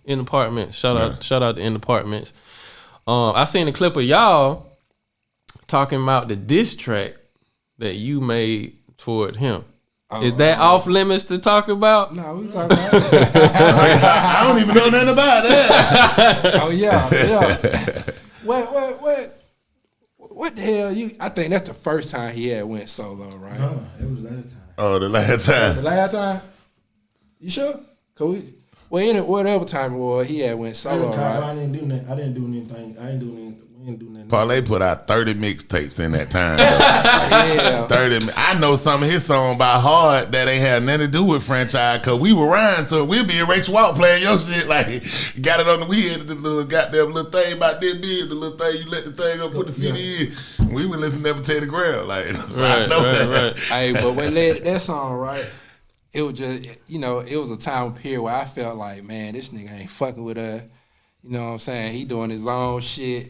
In Apartments. Shout out to In Apartments. I seen a clip of y'all talking about the diss track that you made toward him. Is that off limits to talk about? No, we talking about it. I don't even know nothing about that. Oh yeah. What the hell? I think that's the first time he had went solo, right? No, it was last time. Oh, the last time. The last time? You sure? Whatever time it was, he had went solo, right? I didn't do nothing. I didn't do anything. We didn't do nothing. Parlay put out 30 mixtapes in that time. Yeah. 30. I know some of his songs by heart that ain't had nothing to do with franchise, cause we were riding to it. We'll be in Rachel Walk playing your shit, like got it on the weed, the little goddamn little thing about this big, the little thing you let the thing up, put the CD in. We would listen to never take the ground, like right. Hey, but when that song, right? It was just, it was a time period where I felt like, man, this nigga ain't fucking with us. You know what I'm saying? He doing his own shit.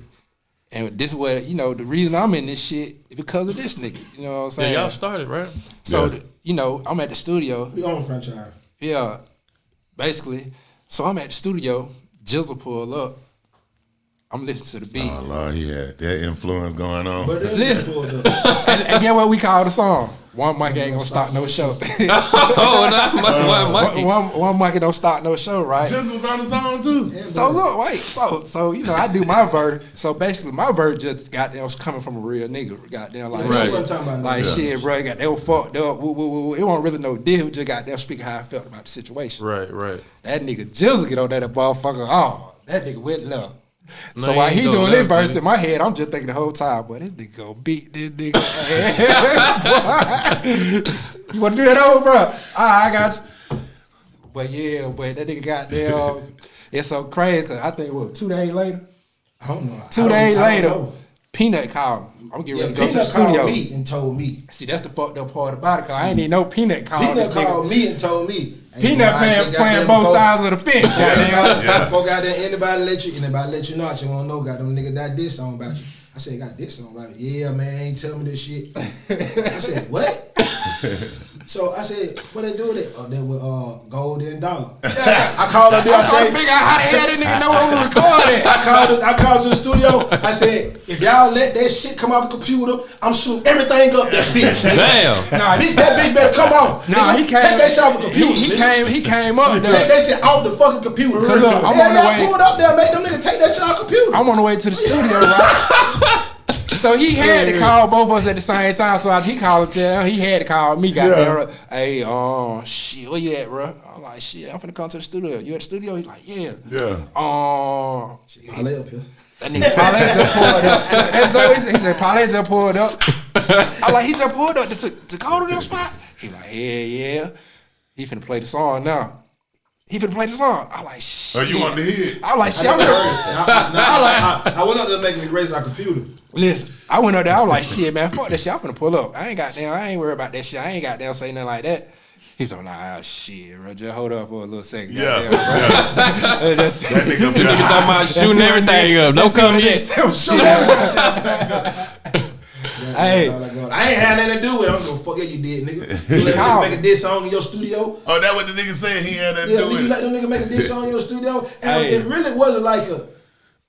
And this is what, the reason I'm in this shit is because of this nigga. You know what I'm saying? Yeah, y'all started, right? So, I'm at the studio. We own franchise. Yeah, basically. So I'm at the studio. Jizzle pull up. I'm listening to the beat. Oh, Lord, he had that influence going on. But listen, and get what we call the song? One mic ain't gonna start no show. One mic don't start no show, right? Jizzle was on the song too. Yeah, so look, wait, so I do my verse. So basically, my verse just goddamn was coming from a real nigga. Goddamn, like shit, bro. They were fucked up. It wasn't really no deal. We just goddamn speaking how I felt about the situation. Right. That nigga Jizzle get on that motherfucker. Oh, that nigga with love. So while he doing that verse in my head, I'm just thinking the whole time, boy, this nigga gonna beat this nigga. You wanna do that over, bro? I got you. But that nigga got there. It's so crazy, cause I think 2 days later. I don't know. 2 days later, Peanut called me. I'm getting ready to go to the studio. Called me and told me. See, that's the fucked up part about it, cause I ain't even know Peanut called. Peanut called me and told me. Peanut playing both sides of the fence, goddamn. Before goddamn anybody let you know, you won't know goddamn nigga that this song about you. I said, got this song about you. Yeah, man, ain't tell me this shit. I said, what? So I said, what they do with it? Oh, they with Gold and Dollar. I called up there. I said, figure out how the hell that nigga know what we recording. I called to the studio. I said, if y'all let that shit come off the computer, I'm shooting everything up that bitch. Damn. Nah, bitch, that bitch better come off. Nah, he came. Take that shit off the computer. He came up there. Take that shit off the fucking computer. Cause look, I'm on the way. Pulled up there, make them niggas take that shit off the computer. I'm on the way to the studio, right? So he had to call both of us at the same time. So he called him, he had to call me. Goddamn, hey, shit, where you at, bro? I'm like, shit, I'm finna come to the studio. You at the studio? He's like, yeah. Parlay up here. That nigga Parlay just pulled up. He said, Parlay just pulled up. I'm like, he just pulled up to go to that spot? He like, yeah. He finna play the song now. I'm like, shit. Oh, you want to hear it? I like, shit. I went up there making me raise my computer. Listen, I went up there. I was like, shit, man, fuck that shit. I'm finna pull up. I ain't worried about that shit. I ain't got down say nothing like that. He's like, nah, shit, bro. Just hold up for a little second. Yeah. That nigga talking about shooting everything up. Don't come yet. Hey, I ain't had nothing to do with it. I'm gonna fuck yeah, you did, nigga. You let niggas make a diss song in your studio. Oh, that what the nigga said? He had nothing to do with it. You let them nigga make a diss song in your studio. And it really wasn't like a.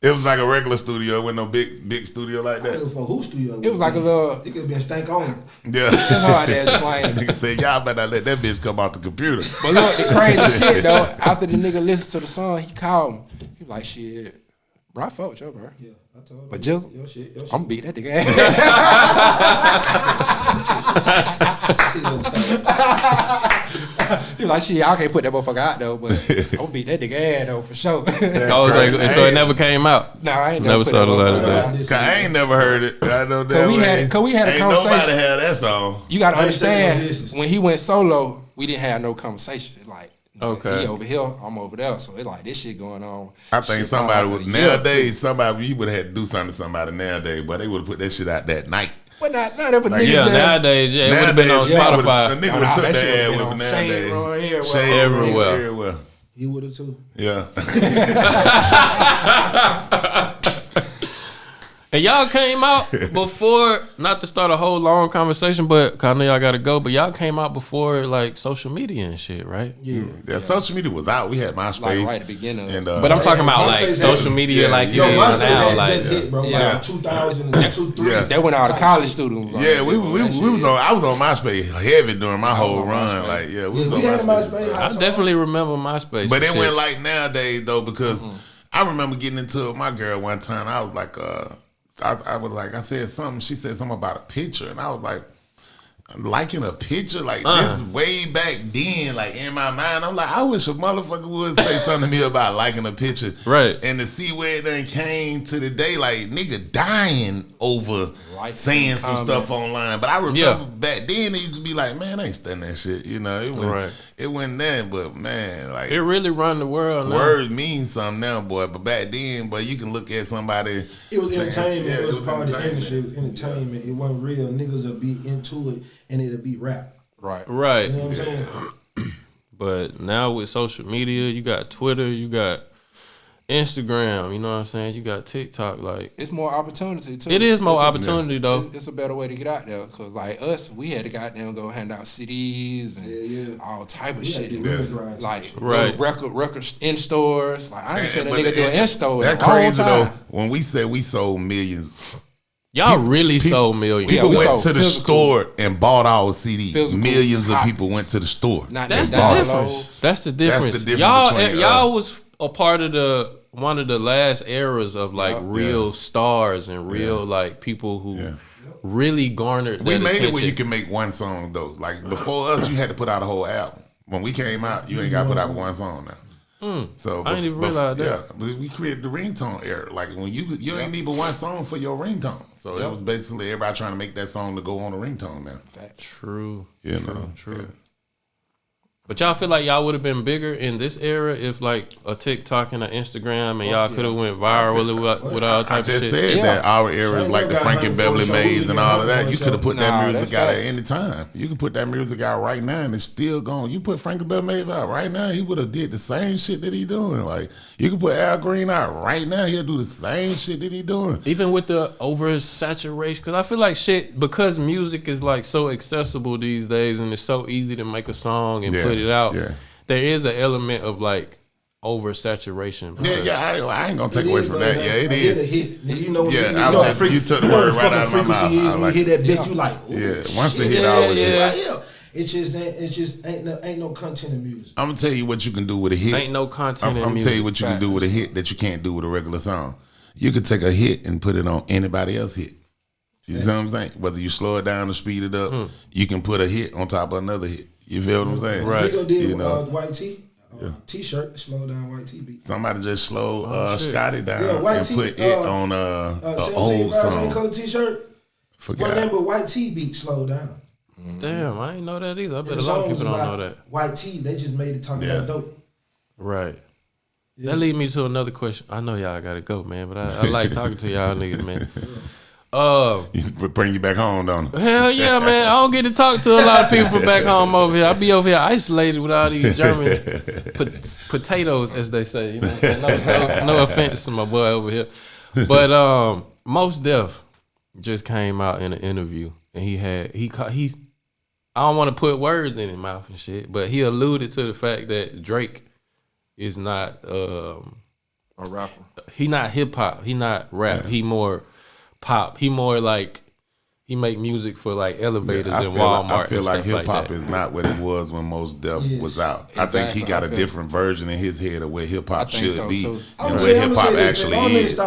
It was like a regular studio. It wasn't no big studio like that. I don't know for whose studio. It was like a little. It could have been stank on it. Yeah. That's hard to explain. Nigga said, y'all better not let that bitch come off the computer. But look, the crazy shit though. After the nigga listened to the song, he called me. He was like, shit, bro, I fuck with you, bro. Yeah. I told him. But Jizzle, your shit. I'm beat that nigga ass. He like, shit, I can't put that motherfucker out though, but I'm gonna beat that nigga ass though for sure. So it never came out. Nah, I ain't never saw the last day. Cause I ain't never heard it. I know that. Cause we had a ain't conversation. Nobody had that song. You gotta understand, when he went solo, we didn't have no conversation. It's like, okay, he over here, I'm over there. So it's like this shit going on. I think somebody would nowadays. You would have had to do something to somebody nowadays, but they would have put that shit out that night. But not if a nigga. Yeah, nowadays, it would have been on Spotify. A nigga would have took that ass with nowadays. Shade everywhere. He would have too. Yeah. And y'all came out before, not to start a whole long conversation, but 'cause I know y'all gotta go, but y'all came out before like social media and shit, right? Yeah. Social media was out. We had MySpace. Like right at the beginning. And, but I'm talking about like social media like it is now. Like, just hit, bro. Like 2002, 3. That went out of college students. Yeah, we was on. I was on MySpace heavy during my whole run. Like, we was on MySpace. I definitely remember MySpace. But it went like nowadays though, because I remember getting into it with my girl one time. I was like, I said something. She said something about a picture, and I was like, liking a picture like this way back then. Like in my mind, I'm like, I wish a motherfucker would say something to me about liking a picture, right? And to see where it done came to the day, like nigga dying over saying some stuff online. But I remember back then it used to be like, man, I ain't studying that shit. You know, it went then, but man, like it really run the world now. Words mean something now, boy. But back then, boy, you can look at somebody. It was entertainment. It was part of the industry. It was entertainment. It wasn't real. Niggas would be into it and it'll be rap. Right. You know what I'm saying? But now with social media, you got Twitter, you got Instagram, you know what I'm saying? You got TikTok, like it's more opportunity too. It is more opportunity though. It's a better way to get out there, cause like us, we had to goddamn go hand out CDs and all type of shit. Like go to record in stores. Like I ain't seen a nigga do an in store. That's crazy though. When we said we sold millions. Y'all really sold millions. People went to the store and bought our CDs. Millions of people went to the store. That's the difference. That's the difference. Y'all was a part of one of the last eras of like real stars and real like people who really garnered. We made it where you can make one song though. Like before us, you had to put out a whole album. When we came out, you ain't got to put out one song now. So I didn't even realize that. Yeah, we created the ringtone era. Like when you ain't need but one song for your ringtone. So it was basically everybody trying to make that song to go on the ringtone now. That's true. True. Yeah. But y'all feel like y'all would have been bigger in this era if like a TikTok and an Instagram and y'all could have went viral with all types of shit. I just said that our era is like the Frankie Beverly Maze and all of that. You could have put that music out at any time. You can put that music out right now and it's still going. You put Frankie Beverly Maze out right now, he would have did the same shit that he doing. Like you can put Al Green out right now, he'll do the same shit that he doing. Even with the oversaturation, because I feel like shit, because music is like so accessible these days and it's so easy to make a song and put it out. There is an element of like oversaturation. I ain't gonna take away from that. Yeah, it is. A hit. You know, you took the word right out of my mouth. Is when you hear that bitch, you like, once the hit, always It's just ain't no content in music. I'm gonna tell you what you can do with a hit. Ain't no content in music. I'm gonna tell you what you can do with a hit that you can't do with a regular song. You could take a hit and put it on anybody else's hit. You see what I'm saying? Whether you slow it down or speed it up, you can put a hit on top of another hit. You feel what I'm saying? Right. We did White Tee. T-shirt, slow down White Tee beat. Somebody just slowed Scotty down and put it on an old song. Same color T-shirt. Forgot. Remember White Tee beat slow down. Damn, I ain't know that either. I bet a lot of people don't know that. White Tee, they just made it talk about dope. Right. That leads me to another question. I know y'all gotta go, man, but I like talking to y'all niggas, man. Bring you back home, don't it? Hell yeah, man. I don't get to talk to a lot of people from back home over here. I be over here isolated with all these German potatoes, as they say. You know? No offense to my boy over here. But Mos Def just came out in an interview and he's I don't want to put words in his mouth and shit, but he alluded to the fact that Drake is not a rapper. He not hip hop. He not rap. He more pop. He more like he make music for like elevators I and feel Walmart. I feel like hip hop that. is not what it was when Mos Def was out. Exactly. I think he got a different version in his head of where hip hop should so, be too. and where hip hop actually is. Hip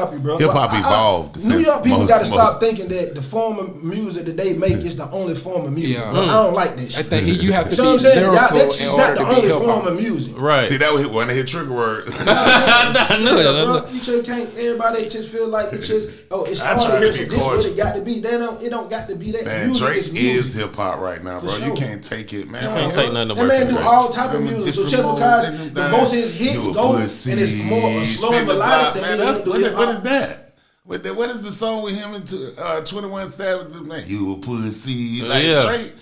hop evolved. New York people got to stop thinking that the form of music that they make is the only form of music. Yeah. Bro. I don't like that shit. I think you have to You be know what I'm saying? lyrical That's in just not order the to be only hip form hop. of music. Right. See, that was when they hit trigger word. I knew it. Bro, you just can't. Everybody just feel like it's just. Oh, it's I all try here. to So be this what cautious. it got to be. It don't got to be that. Man, music Drake is music. is hip hop right now, bro. For You sure. can't take it, man. Can't take nothing to That work man with do Drake. all type of Remember music. So different just modes, because the most of his hits you a go pussy, and it's more slow spin and the melodic block, than man. he do What hip is hop. that? What is the song with him and 21 Savage? Man, you a pussy. Like Yeah. Drake.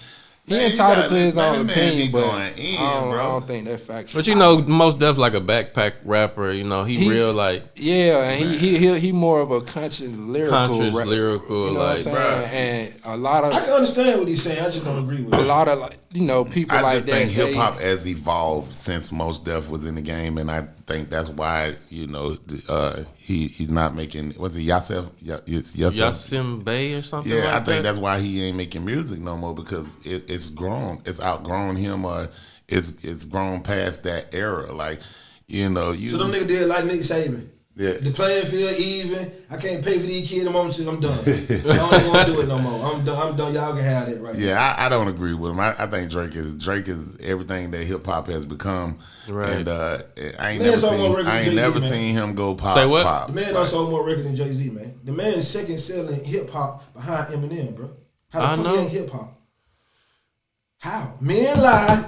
He Man, entitled got- to his man, own that man opinion, be but going in, I bro. don't think that's factual. But you know, Most Def like a backpack rapper. You know, he real like Yeah, and he more of a conscious lyrical rapper. lyrical, You know like, what I'm bruh. saying? And a lot I of can understand what he's saying. I just don't agree with a it. lot of like, you know, people I like just that. think hip hop has evolved since Mos Def was in the game, and I think that's why he's not making. Was it Yasef? Yasim Bey or something. Yeah, like I think that. that's why he ain't making music no more because it's grown. It's outgrown him, or it's grown past that era. Like you. So them niggas did like Nick Saban. Yeah. The playing field even. I can't pay for these kids no more. I'm done. I don't even want to do it no more. I'm done. Y'all can have that right now. Yeah, I don't agree with him. I think Drake is everything that hip hop has become. Right. And I ain't Man, sold more records than Jay-Z, never man. seen him go pop. Say what? Pop. The man done sold more records than Jay-Z, man. The man is second selling hip hop behind Eminem, bro. How the fuck he ain't hip hop? How? Men lie.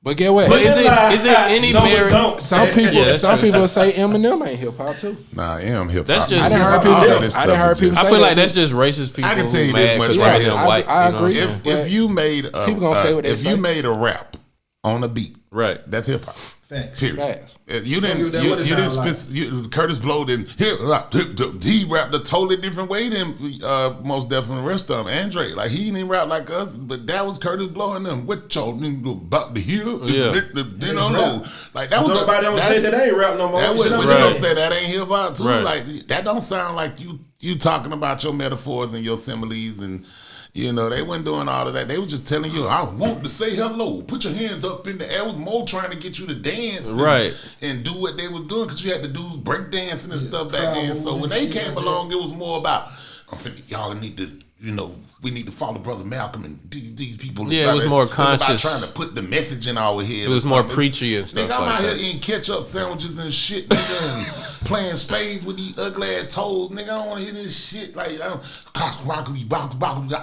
But get what? But is it any No, we merit? don't. Some people, Yeah, that's some true. people say Eminem ain't hip hop too. Nah, hip hop. That's just- I done heard people All say. this I stuff done heard is people just- say I feel that like that's too. just racist people. I can tell you who this mad much 'cause right white here. and white, I you know what I'm agree. saying? If you made a People gonna say what they if you say. made a rap on a beat, Right. that's hip hop. Facts. Period. Facts. You didn't. give that You, what it you didn't. sound Curtis Blow didn't. He rapped a totally different way than most definitely the rest of them. Andre, like he didn't rap like us, but that was Curtis Blow and them. What y'all niggas about to hear? Yeah. They don't know. Like that was. Nobody don't say that ain't rap no more. That You was. see what I'm But you don't saying? say that ain't hip hop too. Right. Like that don't sound like you talking about your metaphors and your similes and. They wasn't doing all of that. They was just telling you, I want to say hello. Put your hands up in the air. It was more trying to get you to dance Right. and do what they was doing because you had to do break dancing and stuff back crowd then. So movement when they and shit came like along, it was more about, y'all need to, we need to follow Brother Malcolm and these people. Yeah, it was more conscious. It was about trying to put the message in our head. It was more something. preachy and stuff Nigga, I'm like out that. here eating ketchup sandwiches and shit, nigga, and playing spades with these ugly ass toes. Nigga, I don't want to hear this shit. Like, I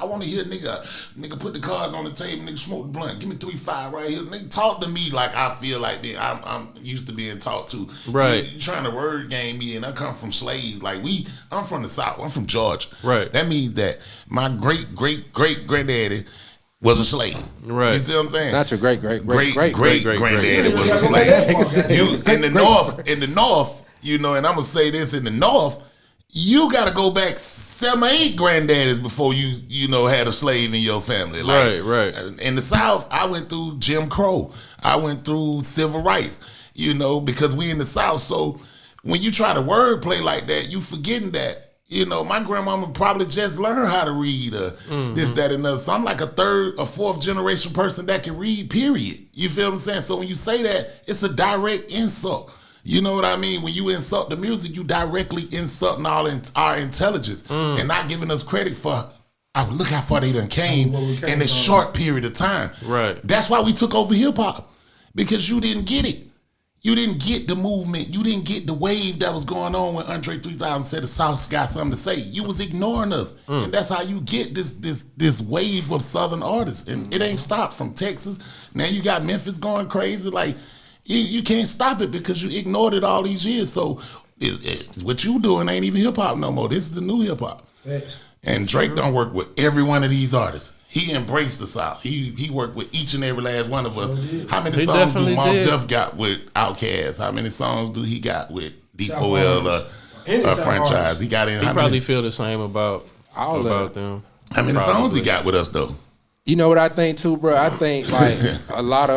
want to hear nigga put the cards on the table, nigga smoke the blunt. Give me 3-5 right here. Nigga, talk to me like I feel like I'm used to being talked to. Right. You trying to word game me, and I come from slaves. Like, I'm from the South. I'm from Georgia. Right. That means that my great granddaddy was a slave. Right. You see what I'm saying? Not your great granddaddy great. was a slave. In the north, and I'm gonna say this: in the north, you got to go back 7 or 8 granddaddies before you had a slave in your family. Like, Right. In the South, I went through Jim Crow. I went through civil rights. Because we in the South. So when you try to wordplay like that, you forgetting that. My grandmama probably just learned how to read this, that, and other. So I'm like a 3rd or 4th generation person that can read, period. You feel what I'm saying? So when you say that, it's a direct insult. You know what I mean? When you insult the music, you directly insulting our intelligence and not giving us credit for, look how far they done came in a short period of time. Right. That's why we took over hip-hop, because you didn't get it. You didn't get the movement. You didn't get the wave that was going on when Andre 3000 said the South's got something to say. You was ignoring us. And that's how you get this wave of Southern artists. And it ain't stopped from Texas. Now you got Memphis going crazy. Like, you can't stop it because you ignored it all these years. So what you doing ain't even hip-hop no more. This is the new hip-hop. Facts. And Drake don't work with every one of these artists. He embraced the South. He worked with each and every last one of us. How many He songs do definitely Mos did. Def got with Outkast? How many songs do he got with South D4L artists. Any South franchise? artists. He got in. He How probably many, feel the same about them. how many songs he probably. got with us though? You know what I think too, bro? I think like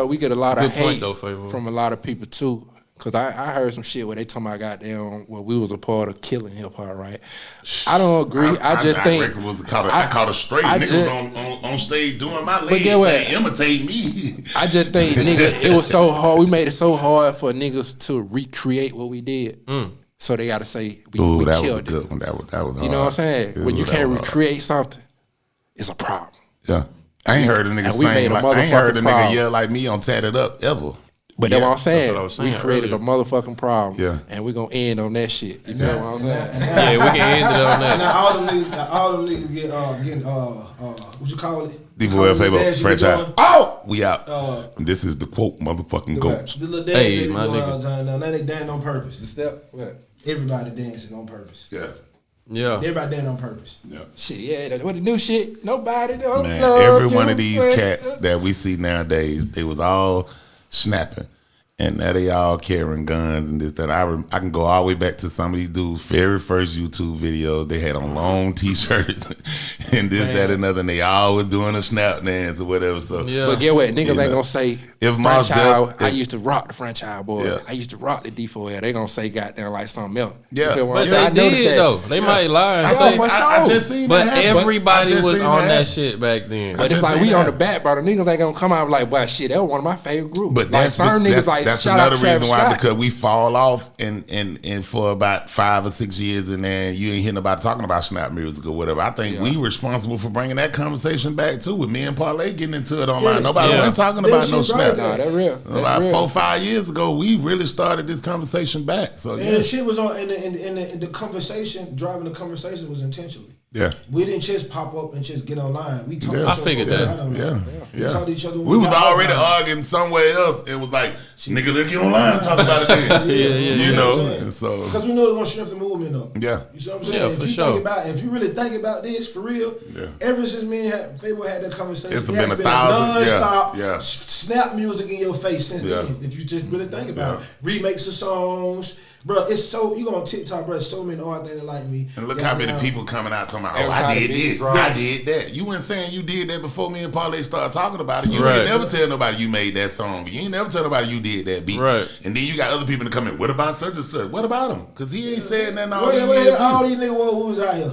we get a lot of Good point, hate though, Fabo. from a lot of people too. Cause I heard some shit where they talking about goddamn we was a part of killing hip hop, right? I don't agree. I just think I caught a straight niggas on stage doing my leg. They imitate me. I just think nigga, it was so hard. We made it so hard for niggas to recreate what we did. So they gotta say we killed was a good one. That was hard. You know what I'm saying? When you can't recreate something, it's a problem. Yeah. I ain't heard a nigga sing like I ain't heard a nigga yell like me on Tatted Up ever. But that's what I'm saying. We created a motherfucking problem. Yeah. And we're gonna end on that shit. You know what I'm saying? Yeah, we can end it on that. Now all them niggas getting what you call it? D-Boy Fabo franchise. Oh, we out. This is the quote, motherfucking goats. The little dance they be doing all the time. Now they dance on purpose. The step? What? Everybody dancing on purpose. Yeah. Yeah. Everybody dancing on purpose. Yeah. Shit, yeah. What the new shit? Nobody don't Man, love every you, one of these but cats that we see nowadays, they was all snapping. And now they all carrying guns and this, that. I can go all the way back to some of these dudes' very first YouTube videos. They had on long t-shirts and this, that, and another. And they all was doing a snap dance or whatever. So, yeah. But get what? Niggas ain't gonna say, if franchise, I used to rock the Franchize Boys. Yeah. I used to rock the D4L. They gonna say goddamn like something else. Yeah. But they did, though. They might lie and say, I just seen but that. Everybody was on that shit back then. But it's like we on the back, bro. The niggas ain't gonna come out like, well, shit, that was one of my favorite groups. But like certain niggas like, that's shout out another reason why, Scott. because we fall off and for about 5 or 6 years, and then you ain't hear nobody talking about snap music or whatever. I think we responsible for bringing that conversation back too, with me and Parlay getting into it online. Nobody went talking about no snap. Nah, that real. About 4 or 5 years ago, we really started this conversation back. So and the shit was on, and the conversation, driving the conversation was intentionally. Yeah, we didn't just pop up and just get online. We talked. I figured that. We talked to each other. We was already arguing somewhere else. It was like, nigga, let's get online and talk about it then. You know, and so because we know it's gonna shift the movement up. Yeah, you see what I'm saying? Yeah, if for you sure. think about, if you really think about this for real, ever since me and Fabo had that conversation, it's been 1,000 non-stop snap music in your face since then. If you just really think about it, remakes of songs. Bro, it's so, you go on TikTok, bro, so many artists that like me. And look how many people coming out talking about, oh, I did this, I did that. You weren't saying you did that before me and Parlay started talking about it. You ain't never tell nobody you made that song. You ain't never tell nobody you did that beat. Right. And then you got other people to come in, what about such and such? What about him? Because he ain't saying nothing all these years. All these niggas who was out here.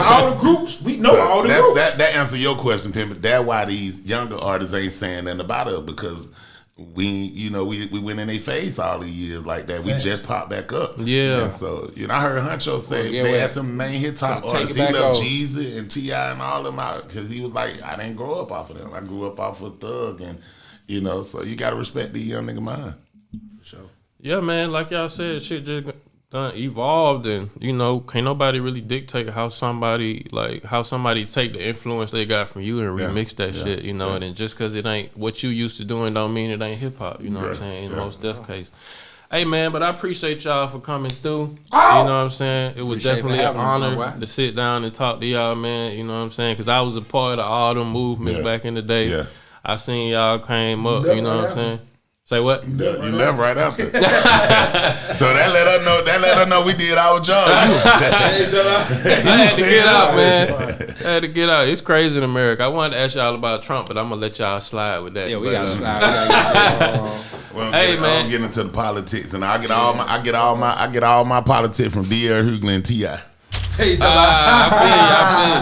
All the groups, we know all the groups. That answer your question, Pimpin. That's why these younger artists ain't saying nothing about it, because we went in their face all these years like that. We just popped back up. Yeah. And so, I heard Huncho say they had some main hit top artists. He left Jeezy and T.I. and all them out because he was like, I didn't grow up off of them. I grew up off of Thug, and so you gotta respect the young nigga mind. For sure. Yeah, man. Like y'all said, shit just done evolved, and can't nobody really dictate how somebody take the influence they got from you and remix that shit, and then just because it ain't what you used to doing don't mean it ain't hip hop. You know what I'm saying? In most def case. Hey man, but I appreciate y'all for coming through. You know what I'm saying? It was definitely an honor to sit down and talk to y'all, man. You know what I'm saying? Because I was a part of all them movements back in the day. Yeah. I seen y'all came up. You know what I'm saying? Say what? You left right after. So that let her know we did our job. I had to get out, man. I had to get out. It's crazy in America. I wanted to ask y'all about Trump, but I'm gonna let y'all slide with that. Yeah, we gotta slide. Hey man, I'm getting into the politics, and I get all my politics from D.L. Hughley and T.I. Hey, I feel you.